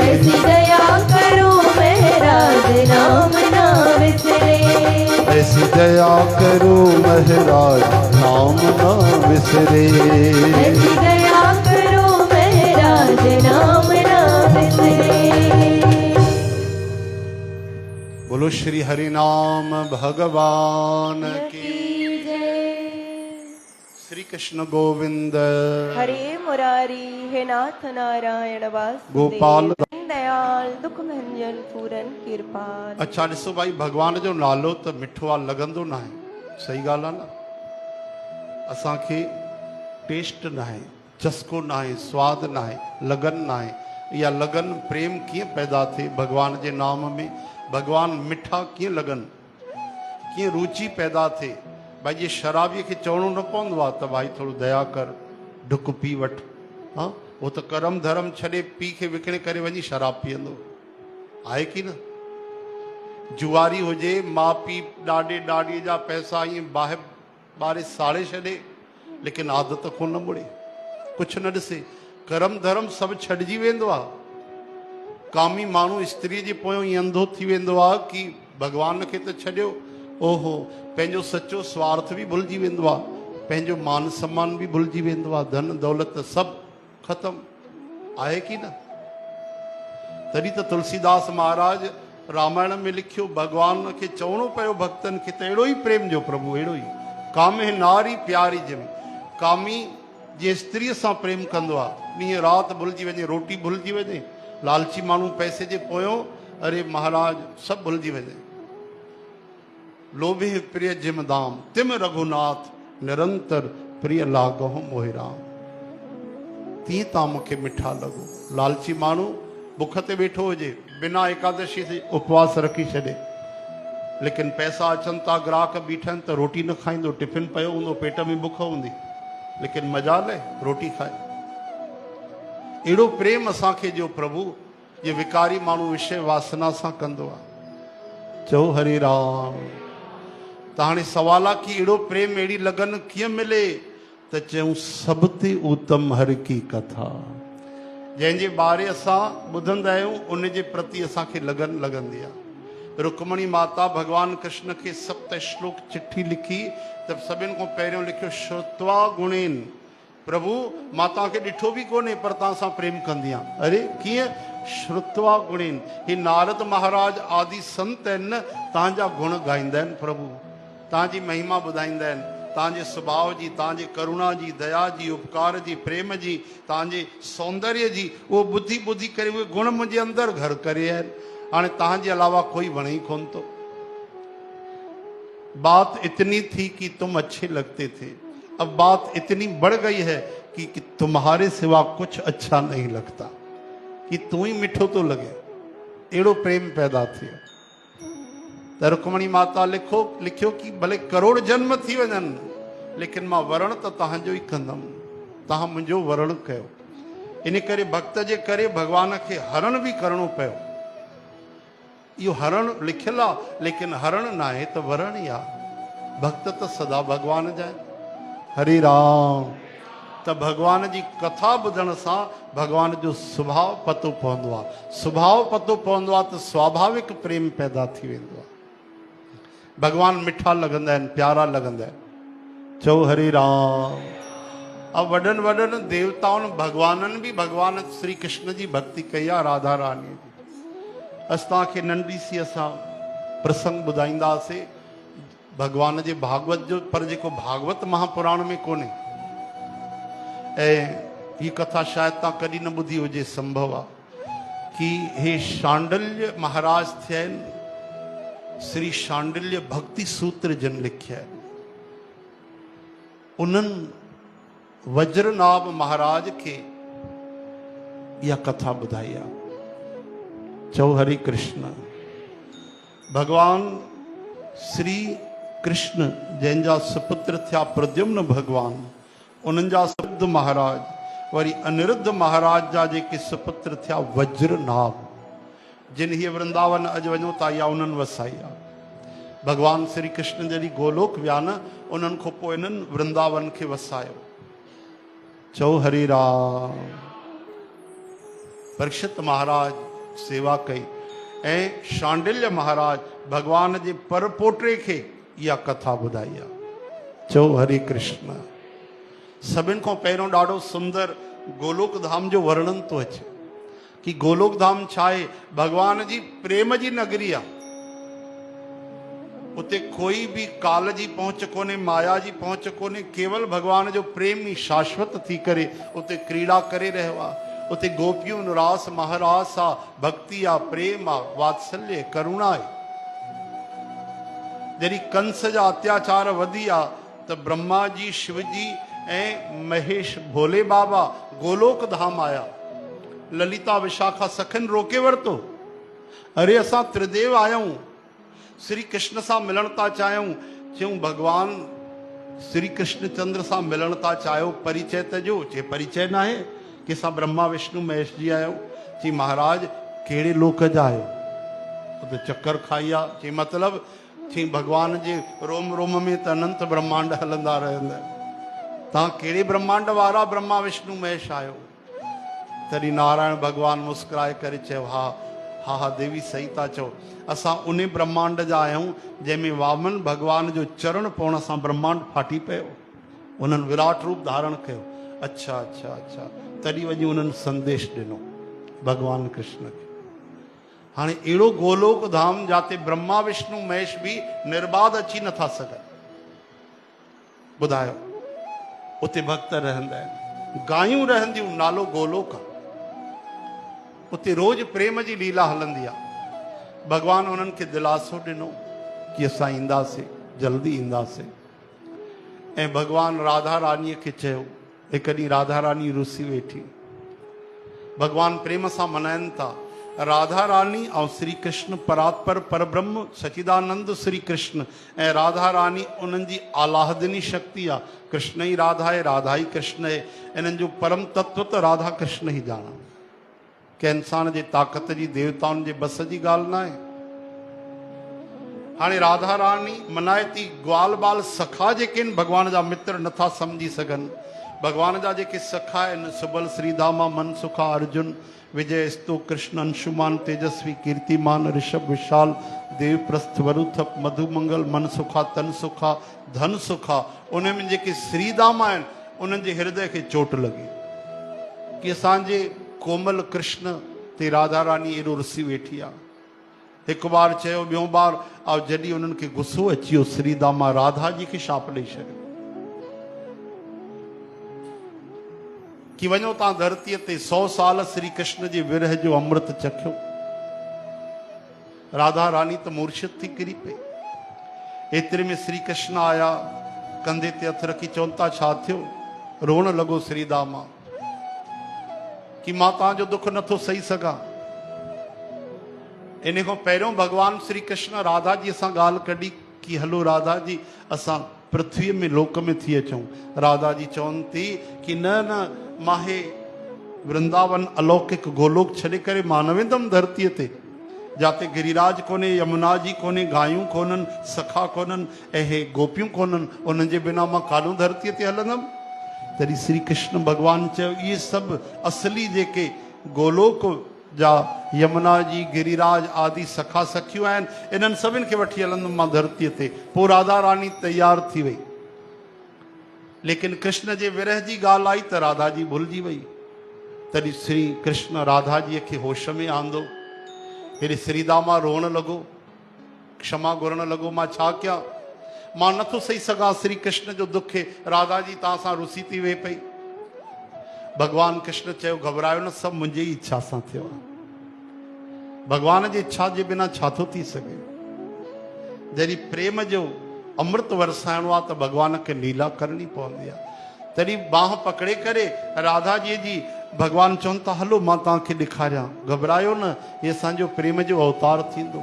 ऐसी दया करो महाराज नाम ना विसरे। ऐसी दया करो महाराज नाम ना विसरे। ऐसी दया करो महाराज नाम ना विसरे। बोलो श्री हरि नाम भगवान की। श्री कृष्ण गोविंद हरे मुरारी। हे नाथ नारायण वासुदेव। गोपाल दयाल दुख भंजन पूरन कृपाल। अच्छा ॾिसो भाई भगवान जो नालो त मिठो आहे लॻंदो न आहे। सही ॻाल्हि आहे न। असांखे टेस्ट न आहे, चस्को ना आहे, स्वाद ना आहे, लगन ना आहे। इहा लगन प्रेम कीअं पैदा थिए भगवान जे नाम में? भगवान मिठा कीअं लॻनि, कीअं रुचि पैदा थिए? भाई जे शराबीअ खे चवणो न पवंदो आहे त भाई थोरो दया कर, ढुक पी वठ। हाँ, वो तो करम धर्म छॾे पी खे विकिणे करे वञी शराब पीअंदो आहे की न? जुआरी हुजे, माउ पीउ ॾाॾे ॾाॾीअ जा पैसा ईअं ॿारे साड़े छॾे, लेकिन आदत कोन मुड़े, कुझु न ॾिसे, करम धर्म सभु छॾिजी वेंदो आहे। कामी माण्हू स्त्रीअ जे पोयों ईअं अंधो थी वेंदो आहे कि भॻवान खे त छॾियो, ओहो पंहिंजो सचो स्वार्थ बि भुलिजी वेंदो आहे, पंहिंजो मान सम्मान बि भुलिजी वेंदो आहे, धन दौलत सभु ख़तमु आहे की न? तॾहिं त तुलसीदास महाराज रामायण में लिखियो, भगवान खे चवणो पियो भक्तनि खे त अहिड़ो ई प्रेम जो प्रभु, अहिड़ो ई कामे नारी प्यारी जमी। कामी जे स्त्रीअ सां प्रेम कंदो आहे, ॾींहुं राति भुलिजी वञे, रोटी भुलिजी वञे, लालची माण्हू पैसे जे पोयों अरे महाराज सभु भुलिजी वञे। लोभे प्रिय जिम दाम तिम रघुनाथ, निरंतर प्रिय लागो मोहि राम। तीअं तव्हां मूंखे मिठा लॻो। लालची माण्हू बुख ते वेठो हुजे, बिना एकादशी से उपवास रखी छॾे, लेकिन पैसा अचनि था, ग्राहक बीठनि त रोटी न खाईंदो, टिफिन पियो हूंदो, पेट में बुख हूंदी, लेकिन मजाल आहे रोटी खाए। अहिड़ो प्रेम असांखे जो प्रभु जे विकारी माण्हू विषय वासना सां कंदो आहे। चओ हरे राम। त हाणे सवाल आहे कि अहिड़ो प्रेम, अहिड़ी लगन कीअं मिले? त चऊं सभ ते उत्तम हर की कथा। जंहिंजे बारे असां ॿुधंदा आहियूं उन जे प्रति असांखे लगन लॻंदी आहे। रुक्मणी माता भगवान कृष्ण खे 7 श्लोक चिठी लिखी त सभिनि खां पहिरियों लिखियो श्रुत्वा गुणेन। प्रभु मां तव्हांखे ॾिठो बि कोन्हे पर तव्हां सां प्रेम कंदी आहियां। अरे कीअं? श्रुत्वा गुणेन। ही नारद महाराज आदि संत आहिनि न, तव्हांजा गुण गाईंदा आहिनि प्रभु, तव्हांजी महिमा ॿुधाईंदा आहिनि, तव्हांजे सुभाउ जी, तव्हांजे करुणा जी, दया जी, उपकार जी, प्रेम जी, तव्हांजे सौंदर्य जी, उहो ॿुधी ॿुधी करे उहे गुण मुंहिंजे अंदरि घर करे आहिनि। हाणे तव्हांजे अलावा कोई वणे ही कोन थो। बात इतनी थी कि तुम अच्छे लगते थे, अब बात इतनी बढ़ गई है कि तुम्हारे सिवा कुछ अच्छा नहीं लगता, कि तू ही मिठो तो लगे। अहिड़ो प्रेम पैदा थियो। त रुक्मणी माता लिखियो कि भले करोड़ जन्म थी वञनि, लेकिन मां वरण त तव्हांजो ई कंदमि, तव्हां मुंहिंजो वरण कयो। इन करे भक्त जे करे भगवान खे हरण बि करणो पियो। इहो हरण लिखियल आहे, लेकिन हरण न आहे त वरण ई आहे। भक्त त सदा भगवान जा आहिनि। हरे राम। त भगवान जी कथा ॿुधण सां भगवान जो स्वभाव पतो पवंदो आहे। स्वभाव पतो पवंदो आहे त स्वाभाविक प्रेम पैदा थी वेंदो आहे। भगवान मिठा लॻंदा आहिनि, प्यारा लॻंदा आहिनि। चओ हरे राम। अब वॾनि वॾनि देवताउनि भगवाननि बि भगवान श्री कृष्ण जी भक्ति कई आहे, राधा रानी जी। असां तव्हांखे नंढी सी असां प्रसंग ॿुधाईंदासीं भगवान जे भागवत जो, पर जेको भागवत महापुराण में कोन्हे। ऐं हीअ कथा शायदि तव्हां कॾहिं न ॿुधी हुजे, संभव आहे कि हे शांडिल्य महाराज थिया आहिनि, श्री शांडिल्य भक्ति सूत्र जन लिखिया आहिनि। उन्हनि वज्रनाभ महाराज खे इहा कथा ॿुधाई आहे। चओ हरे कृष्ण। भगवान श्री कृष्ण जंहिंजा सुपुत्र थिया प्रद्युम्न भगवान, उन्हनि जा सुपुत्र महाराज, वरी अनिरुद्ध महाराज जा जेके सुपुत्र थिया वज्रनाभ, जिन हीअ वृंदावन अॼु वञो था या उन्हनि वसाई आहे। भगवान श्री कृष्ण जॾहिं गोलोक विया न, उन्हनि खां पोइ इन्हनि वृंदावन खे वसायो। चओ हरे राम। परीक्षित महाराज सेवा कई ऐं शांडिल्य महाराज भगवान जे परपोटे खे इहा कथा ॿुधाई आहे। चओ हरे कृष्ण। सभिनि खां पहिरियों ॾाढो सुंदर गोलोक धाम जो वर्णन थो अचे कि गोलोक धाम छा आहे? भगवान जी प्रेम जी नगरी आहे। उते कोई भी काल जी पहुंच कोन्हे, माया जी पहुंच कोन्हे, केवल भगवान जो प्रेम ई शाश्वत थी करे उते क्रीड़ा करे रहियो आहे। उते गोपियूं रास महारास आहे, भक्ति आहे, प्रेम आहे, वात्सल्य करुणा आहे। जॾहिं कंस जा अत्याचार वधी आहे त ब्रह्मा जी, शिव जी ऐं महेश भोले बाबा गोलोक धाम आया। ललिता विशाखा सखन रोके वरतो, अरे असां त्रिदेव आयूं, श्री कृष्ण सां मिलण था चाहियूं। चयूं भगवान श्री कृष्ण चंद्र सां मिलण था चाहियो, परिचय त जो। चे परिचय न आहे कि असां ब्रह्मा विष्णु महेश जी आहियूं। चई महाराज कहिड़े लोक जा आहियो? उते चक्कर खाई आ। चई मतिलब? चई भगवान जे रोम रोम में त अनंत ब्रह्मांड हलंदा रहंदा, तव्हां कहिड़े ब्रह्मांड वारा ब्रह्मा विष्णु महेश आहियो? तॾहिं नारायण भगवान मुस्कुराए करे चयो, हा हा हा देवी सही था चओ, असां उन ब्रह्मांड जा आहियूं जंहिंमें वामन भगवान जो चरण पवण सां ब्रह्मांड फाटी पियो, उन्हनि विराट रूप धारण कयो। अच्छा अच्छा अच्छा, तॾहिं वञी उन्हनि संदेश ॾिनो भगवान कृष्ण खे। हाणे अहिड़ो गोलोक धाम जाते ब्रह्मा विष्णु महेश बि निर्बाध अची नथा सघनि। ॿुधायो, उते भक्त रहंदा आहिनि, गायूं रहंदियूं, नालो गोलोक आहे। उते रोज प्रेम जी लीला हलंदी आहे। भगवान उन्हनि खे दिलासो ॾिनो कि असां ईंदासीं, जल्दी ईंदासीं। ऐं भगवान राधा रानीअ खे चयो। हिकु ॾींहुं राधा रानी रुसी वेठी, भगवान प्रेम सां मनाइनि था। राधा रानी ऐं श्री कृष्ण परात्पर परब्रह्म सचिदानंद श्री कृष्ण ऐं राधा रानी उन्हनि जी आलाहदिनी शक्ति आहे। कृष्ण ई राधा आहे, राधा ई कृष्ण आहे। इन्हनि जो परम तत्व त राधा कृष्ण ई ॼाणा। कंहिं इंसान जे ताक़त जी, देवताउनि जे बस जी ॻाल्हि न आहे। हाणे राधा रानी मनाए थी, ग्वाल बाल सखा जेके आहिनि भगवान जा मित्र नथा सम्झी सघनि। भगवान जा जेके सखा आहिनि, सुबल श्रीधामा मनसुखा अर्जुन विजय स्तो कृष्ण अंशुमान तेजस्वी कीर्तिमान ऋषभ विशाल देव प्रस्थ वरुथप मधुमंगल मनसुखा तन सुखा धन सुखा, उनमें जेके श्रीधामा आहिनि उन्हनि जे हृदय खे चोट लॻी कि असांजे कोमल कृष्ण ते राधा रानी एॾो रुसी वेठी आहे। हिकु बार चयो, ॿियों बार, ऐं जॾहिं उन्हनि खे गुस्सो अची वियो, श्रीदामा राधा जी खे शाप ॾेई छॾियो कि वञो तव्हां धरतीअ ते 100 साल श्री कृष्ण जे विरह जो अमृत चखियो। राधा रानी त मूर्छित थी किरी पई। एतिरे में श्री कृष्ण आया, कंधे ते हथ रखी चवनि था, छा थियो? रोअण लॻो श्रीदामा कि मां तव्हांजो दुख नथो सही सघां। इन खां पहिरियों भगवान श्री कृष्ण राधा जी सां ॻाल्हि कढी कि हलो राधा जी असां पृथ्वीअ में लोक में थी अचूं। राधा जी चवनि थी कि न न, मां हे वृंदावन अलौकिक गोलोक छॾे करे मां न वेंदमि धरतीअ ते, जाते गिरिराज कोन्हे, यमुना जी कोन्हे, गायूं कोन्हनि, सखा कोन्हनि ऐं हे गोपियूं कोन्हनि। उन्हनि जे बिना मां काॾों धरतीअ ते हलंदमि? तॾहिं श्री कृष्ण भगवान चयो, इहे सभु असली जेके गोलोक जा यमुना जी गिरिराज आदि सखा सखियूं आहिनि, इन्हनि सभिनि खे वठी हलंदुमि मां धरतीअ ते। पोइ राधा रानी तैयार थी वई, लेकिन कृष्ण जे विरह जी ॻाल्हि आई त राधा जी भुलिजी वई। तॾहिं श्री कृष्ण राधा जीअ खे होश में आंदो। हेॾे श्रीदामा रोअण लॻो, क्षमा घुरण लॻो, मां छा कयां, मां नथो सही सघां श्री कृष्ण जो दुख खे। राधा जी तव्हां सां रुसी थी वेही पई। भगवान कृष्ण चयो, घबरायो न, सभु मुंहिंजी इच्छा सां थियो आहे। भगवान जी इच्छा जे बिना छा थो थी सघे? जॾहिं प्रेम जो अमृत वरसाइणो आहे त भगवान खे लीला करणी पवंदी आहे। तॾहिं बाह पकड़े करे राधा जी जी भगवान चवनि था, हलो मां तव्हांखे ॾेखारियां, घबरायो न, इहे असांजो प्रेम जो अवतार थींदो।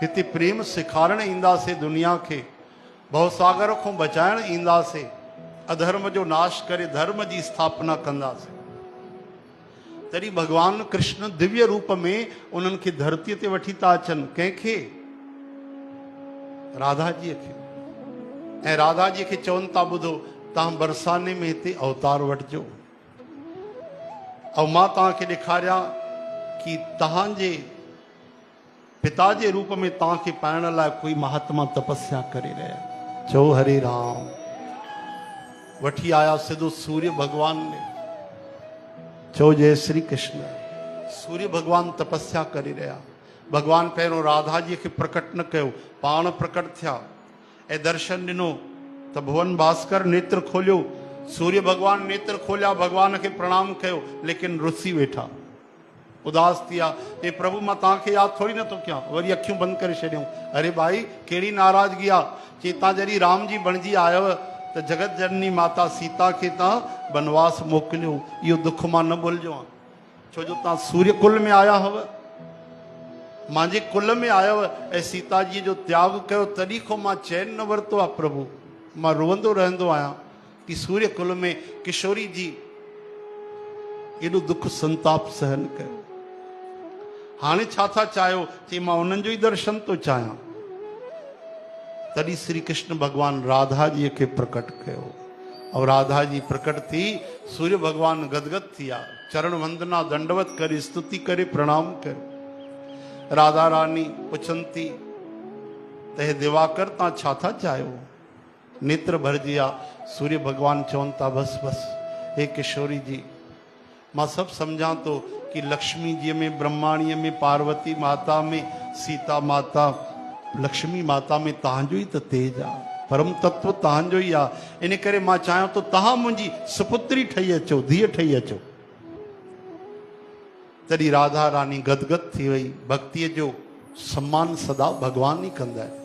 हिते प्रेम सेखारण ईंदासीं दुनिया खे, भवसागर खां बचाइण ईंदासीं, अधर्म जो नाश करे धर्म जी स्थापना कंदासीं। तॾहिं भगवान कृष्ण दिव्य रूप में उन्हनि खे धरतीअ ते वठी था अचनि। कंहिंखे? राधा जीअ खे। ऐं राधा जीअ खे चवनि था, ॿुधो, तव्हां बरसाने में हिते अवतार वठिजो ऐं मां तव्हांखे ॾेखारियां कि तव्हांजे पिता जे रूप में तव्हांखे पाइण लाइ कोई महात्मा तपस्या करे रहिया। चओ हरे राम। वठी आया सिधो सूर्य भगवान ने। चओ जय श्री कृष्ण। सूर्य भगवान तपस्या करे रहिया। भगवान पहिरियों राधा जी खे प्रकट न कयो, पाण प्रकट थिया ऐं दर्शन ॾिनो त भुवन भास्कर नेत्र खोलियो। सूर्य भगवान नेत्र खोलिया, भगवान खे प्रणाम कयो, लेकिन रुसी वेठा, उदास थी विया। हे प्रभु, मां तव्हांखे यादि थोरी नथो कयां। वरी अखियूं बंदि करे छॾियूं। अरे भाई, कहिड़ी नाराज़गी आहे? चई, तव्हां जॾहिं राम जी बणिजी आयव त त जगत जननी माता सीता खे तव्हां वनवास मोकिलियो। इहो दुख मां न भुलिजो आहे, छो जो तव्हां सूर्य कुल में आया हुआ, मुंहिंजे कुल में आयव ऐं सीता जी जो त्याग कयो, तॾहिं खां मां चैन न वरितो आहे प्रभु। मां रोअंदो रहंदो आहियां कि सूर्य कुल में किशोरी जी एॾो दुख संताप सहन कयो। हाणे छा था चाहियो? चई मां उन्हनि जो ई दर्शन थो चाहियां। तॾहिं श्री कृष्ण भगवान राधा जी खे प्रकट कयो और राधा जी प्रकट थी, सूर्य भगवान गदगद थिया, चरण वंदना दंडवत करे स्तुति करे प्रणाम कयो। राधा रानी पुछनि थी त हे दिवाकर तव्हां छा था चाहियो? नेत्र भरजी विया। सूर्य भगवान चवनि था बस बस हे किशोरी जी, मां सभु सम्झां थो कि लक्ष्मी जी में, ब्रह्माणीअ में, पार्वती माता में, सीता माता, लक्ष्मी माता में तव्हांजो ई त तेज आहे, परम तत्व तव्हांजो ई आहे। इन करे मां चाहियां थो तव्हां मुंहिंजी सुपुत्री ठही अचो, धीअ ठही अचो। तॾहिं राधा रानी गदगद थी वई। भक्तीअ जो सम्मान सदा भगवान ई कंदा आहिनि।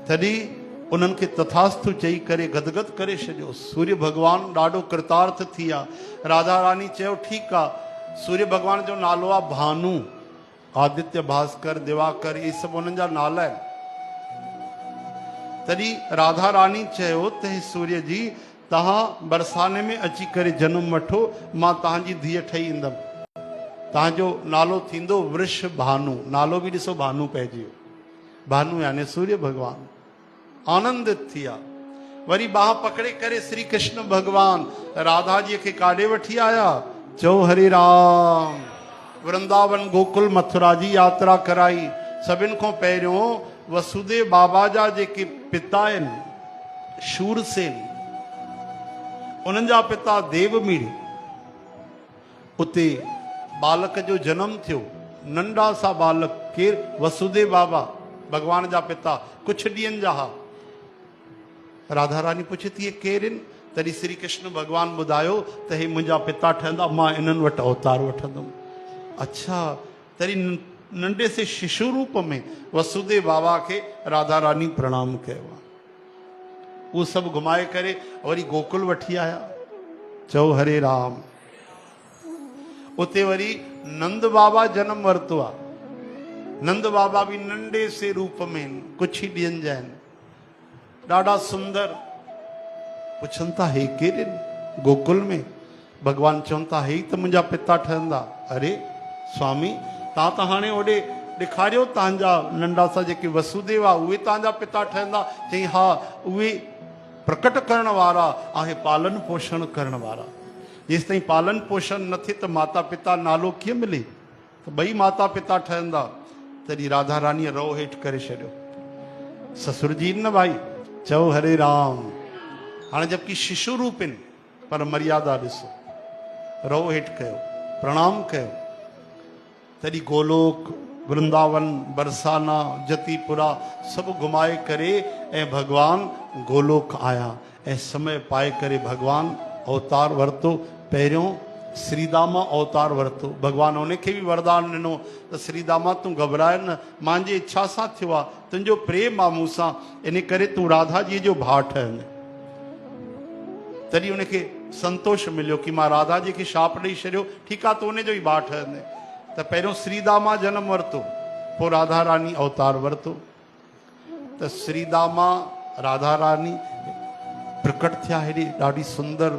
तॾहिं उन्हनि खे तथास्तु चई करे गदगद करे छॾियो। सूर्य भगवान ॾाढो कृतार्थ थी विया। राधा रानी चयो ठीकु आहे, सूर्य भगवान जो नालो आहे भानु, आदित्य, भास्कर, दिवाकर, इहे सभु उन्हनि जा नाला आहिनि। तॾहिं राधा रानी चयो त हे सूर्य जी, तव्हां बरसाने में अची करे जनम वठो, मां तव्हांजी धीअ ठही ईंदमि। तव्हांजो नालो थींदो वृष भानु। नालो बि ॾिसो भानु पइजी वियो। भानु यानी सूर्य भगवान। आनंदित थी विया। वरी बाह पकड़े करे श्री कृष्ण भगवान राधा जी खे काॾे वठी आया? चओ हरे राम। वृंदावन गोकुल मथुरा जी यात्रा कराई। सभिनि खां पहिरियों वसुदेव बाबा जा जेके पिता आहिनि शूरसेन, उन्हनि जा पिता देवमीर, उते बालक जो जनम थियो। नंढा सा बालक केर? वसुदेव बाबा भगवान जा पिता, कुछ ॾींहंनि जा हा। राधा रानी पुछे थी केर आहिनि? तॾहिं श्री कृष्ण भगवान ॿुधायो त हे मुंहिंजा पिता ठहंदा, मां इन्हनि वटि अवतार वठंदुमि। अच्छा, तॾहिं नंढे से शिशु रूप में वसुदेव बाबा खे राधा रानी प्रणाम कयो आहे। उहो सभु घुमाए करे वरी गोकुल वठी आया। चओ हरे राम। उते वरी नंद बाबा जनम वरितो आहे। नंद बाबा बि नंढे से रूप में कुछ ई ॾींहंनि जा आहिनि, ॾाढा सुंदर। पुछनि था हे केरु आहिनि? गोकुल में भगवान चवनि था हे ई त मुंहिंजा पिता ठहंदा। अरे स्वामी, तव्हां त हाणे ओॾे ॾेखारियो तव्हांजा नंढा सा जेके वसुदेव आहे उहे तव्हांजा पिता ठहंदा। चई हा, उहे प्रकट करण वारा आहे, पालन पोषण करण वारा। जेसि ताईं पालन पोषण न थिए त माता पिता नालो कीअं मिले? त ॿई माता पिता ठहंदा। तॾहिं राधा रानीअ रओ हेठि करे छॾियो। ससुर जी न भाई, चओ हरे राम। हाणे जबकि शिशु रूप आहिनि, पर मर्यादा ॾिसो। रओ हेठि कयो, प्रणाम कयो। तॾहिं गोलोक, वृंदावन, बरसाना, जतीपुरा सभु घुमाए करे ऐं भगवान गोलोक आया ऐं समय पाए करे भगवान अवतार वरितो। पहिरियों श्रीदामा अवतार वरितो। भगवान उनखे बि वरदान ॾिनो त श्रीदामा तूं घबराए न, मुंहिंजी इच्छा सां थियो आहे, तुंहिंजो प्रेम आहे मूंसां, इन करे तूं राधा जी जो भाउ ठहनि। तॾहिं उनखे संतोष मिलियो कि मां राधा जी खे शाप ॾेई छॾियो, ठीकु आहे, तूं उनजो ई भाउ ठहंदे। त पहिरियों श्रीदामा जनम वरितो, पोइ राधा रानी अवतार वरितो। त श्रीदामा राधा रानी प्रकट थिया। हेॾी ॾाढी सुंदर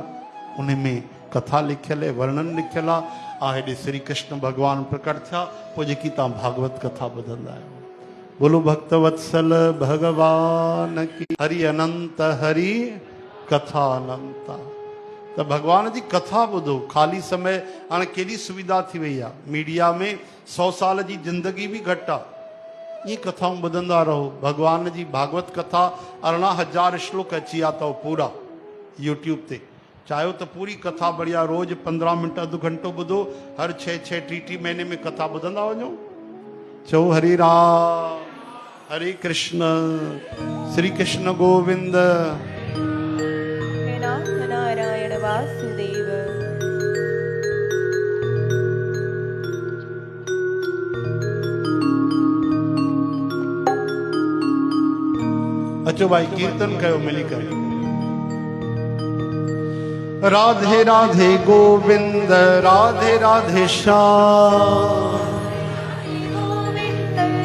उन में कथा लिखियल आहे, वर्णन लिखियल आहे। हेॾे श्री कृष्ण भगवान प्रकट थिया। पोइ जेकी तव्हां भागवत कथा ॿुधंदा आहियो। बोलो भक्त वत्सल भगवान की। हरि अनंत हरि कथा अनंत। त भगवान जी कथा ॿुधो। ख़ाली समय हाणे केॾी सुविधा थी वई आहे। मीडिया में 100 साल जी ज़िंदगी बि घटि आहे। ईअं कथाऊं ॿुधंदा रहो। भगवान जी भागवत कथा 18,000 श्लोक अची विया अथव पूरा यूट्यूब ते। चाहियो त पूरी कथा बढ़िया रोज़ 15 मिंट अधु घंटो ॿुधो। हर 6-6 टी महीने में कथा ॿुधंदा वञो। चओ हरे राम, हरे कृष्ण, श्री कृष्ण गोविंद। हे नाथ नारायण वासुदेव। अचो भाई कीर्तन कयो मिली करे। राधे राधे गोविंद राधे राधे श्याम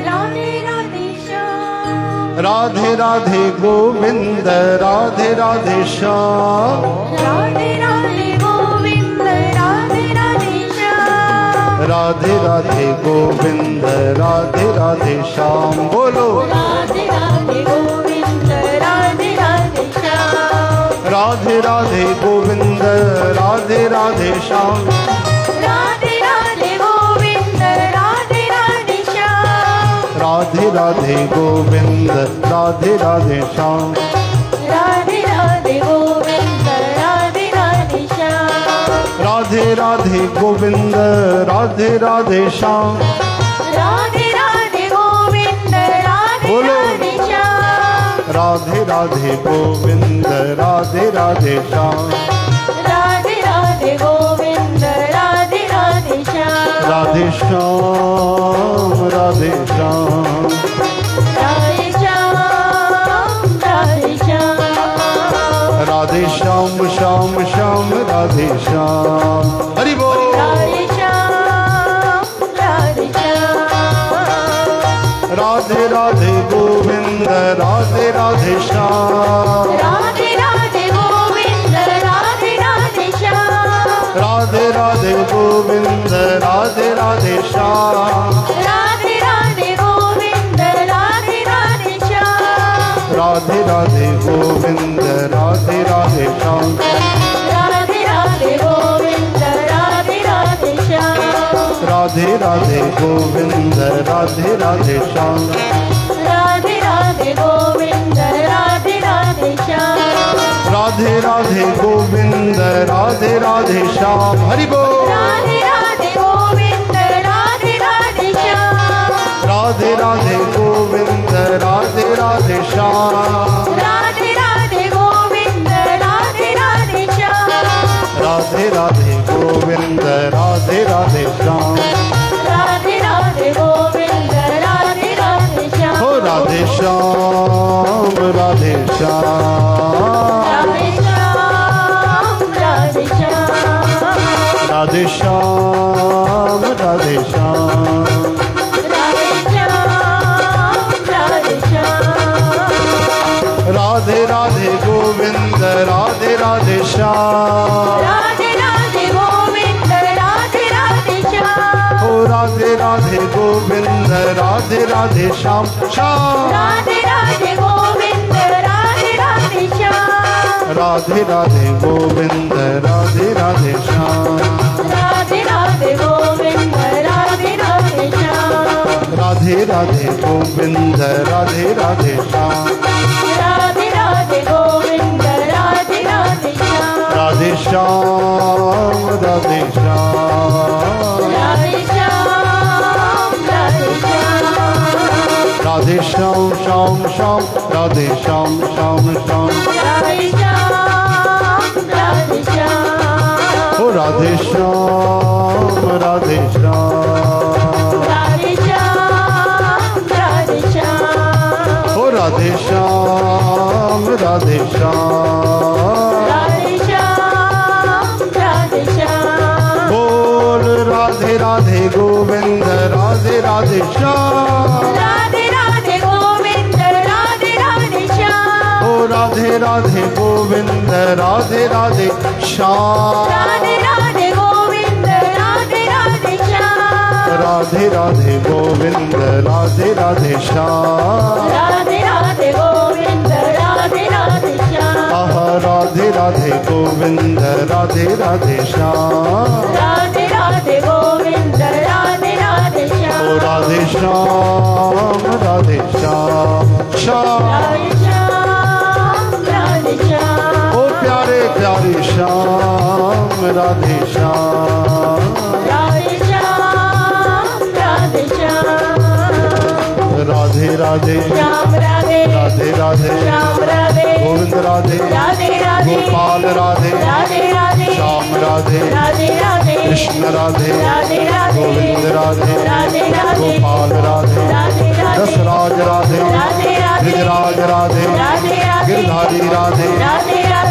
राधे राधे श्याम राधे राधे गोविंद राधे राधे श्याम राधे राधे गोविंद राधे राधे श्याम राधे राधे गोविंद राधे राधे श्याम बोलो राधे राधे गोविंद राधे राधे श्याम राधे राधे गोविंद राधे राधे श्याम राधे राधे गोविंद राधे राधे श्याम राधे राधे गोविंद राधे राधे श्याम राधे राधे गोविंद राधे राधे श्याम राधे राधे गोविंद राधे राधे श्याम राधे राधे गोविंद राधे बोलो। राधे श्याम राधे राधे गोविंद राधे राधे श्याम राधे राधे गोविंद राधे राधे श्याम राधे श्याम राधे श्याम राधे श्याम राधे श्याम राधे श्याम श्याम श्याम राधे श्याम हरि बोल राधे श्याम राधे श्याम राधे राधे गोविंद राधे राधे श्याम राधे राधे गोविंद राधे राधे श्याम राधे राधे गोविंद राधे राधे श्याम राधे राधे गोविंद राधे राधे श्याम राधे राधे गोविंद राधे राधे श्याम राधे राधे गोविंद राधे राधे श्याम राधे राधे गोविंद राधे राधे श्याम राधे राधे गोविंद राधे राधे श्याम राधे राधे गोविंद राधे राधे श्याम हरि बोल राधे राधे गोविंद राधे राधे श्याम राधे राधे गोविंद राधे राधे श्याम राधे राधे गोविंद राधे राधे श्याम राधे राधे गोविंद राधे राधे श्याम राधे राधे गोविंद राधे राधे श्याम हो राधे श्याम राधे श्याम राधे श्याम राधे श्याम राधे श्याम राधे श्याम राधे श्याम राधे श्याम राधे राधे गोविंद राधे राधे श्याम राधे राधे गोविंद राधे राधे श्याम हो राधे राधे गोविंद राधे राधे श्याम श्याम राधे राधे गोविंद राधे राधे श्याम राधे राधे गोविंद राधे राधे श्याम राधे राधे गोविंद राधे राधे श्याम राधे राधे गोविंद राधे राधे श्याम राधे राधे गोविंद राधे राधे श्याम राधे श्याम राधे श्याम राधे श्याम राधे श्याम राधे श्याम श्याम श्याम राधे श्याम श्याम श्याम राधे श्याम राधे श्याम हो राधे श्याम राधे श्याम राधे श्याम राधे श्याम हो राधे श्याम राधे श्याम राधे श्याम राधे श्याम बोल राधे राधे गोविंद राधे राधे श्याम राधे राधे गोविंद राधे राधे श्याम हो राधे राधे गोविंद राधे राधे श्याम राधे राधे गोविंद राधे राधे श्याम राधे राधे गोविंद राधे राधे श्याम राधे राधे गोविंद राधे राधे श्याम आह राधे राधे गोविंद राधे राधे श्याम राधे राधे गोविंद राधे राधे श्याम ओ राधे श्याम राधे श्याम श्याम राधे श्याम राधे श्याम ओ प्यारे प्यारे श्याम राधे श्याम राधे श्याम राधे श्याम राधे राधे श्याम राधे राधे राधे श्याम राधे गोविंद राधे राधे राधे गोपाल राधे राधे राधे श्याम राधे राधे राधे कृष्ण राधे राधे राधे गोविंद राधे राधे राधे गोपाल राधे राधे राधे दशराज राधे राधे राधे गिरिराज राधे राधे राधे गिरधारी राधे राधे राधे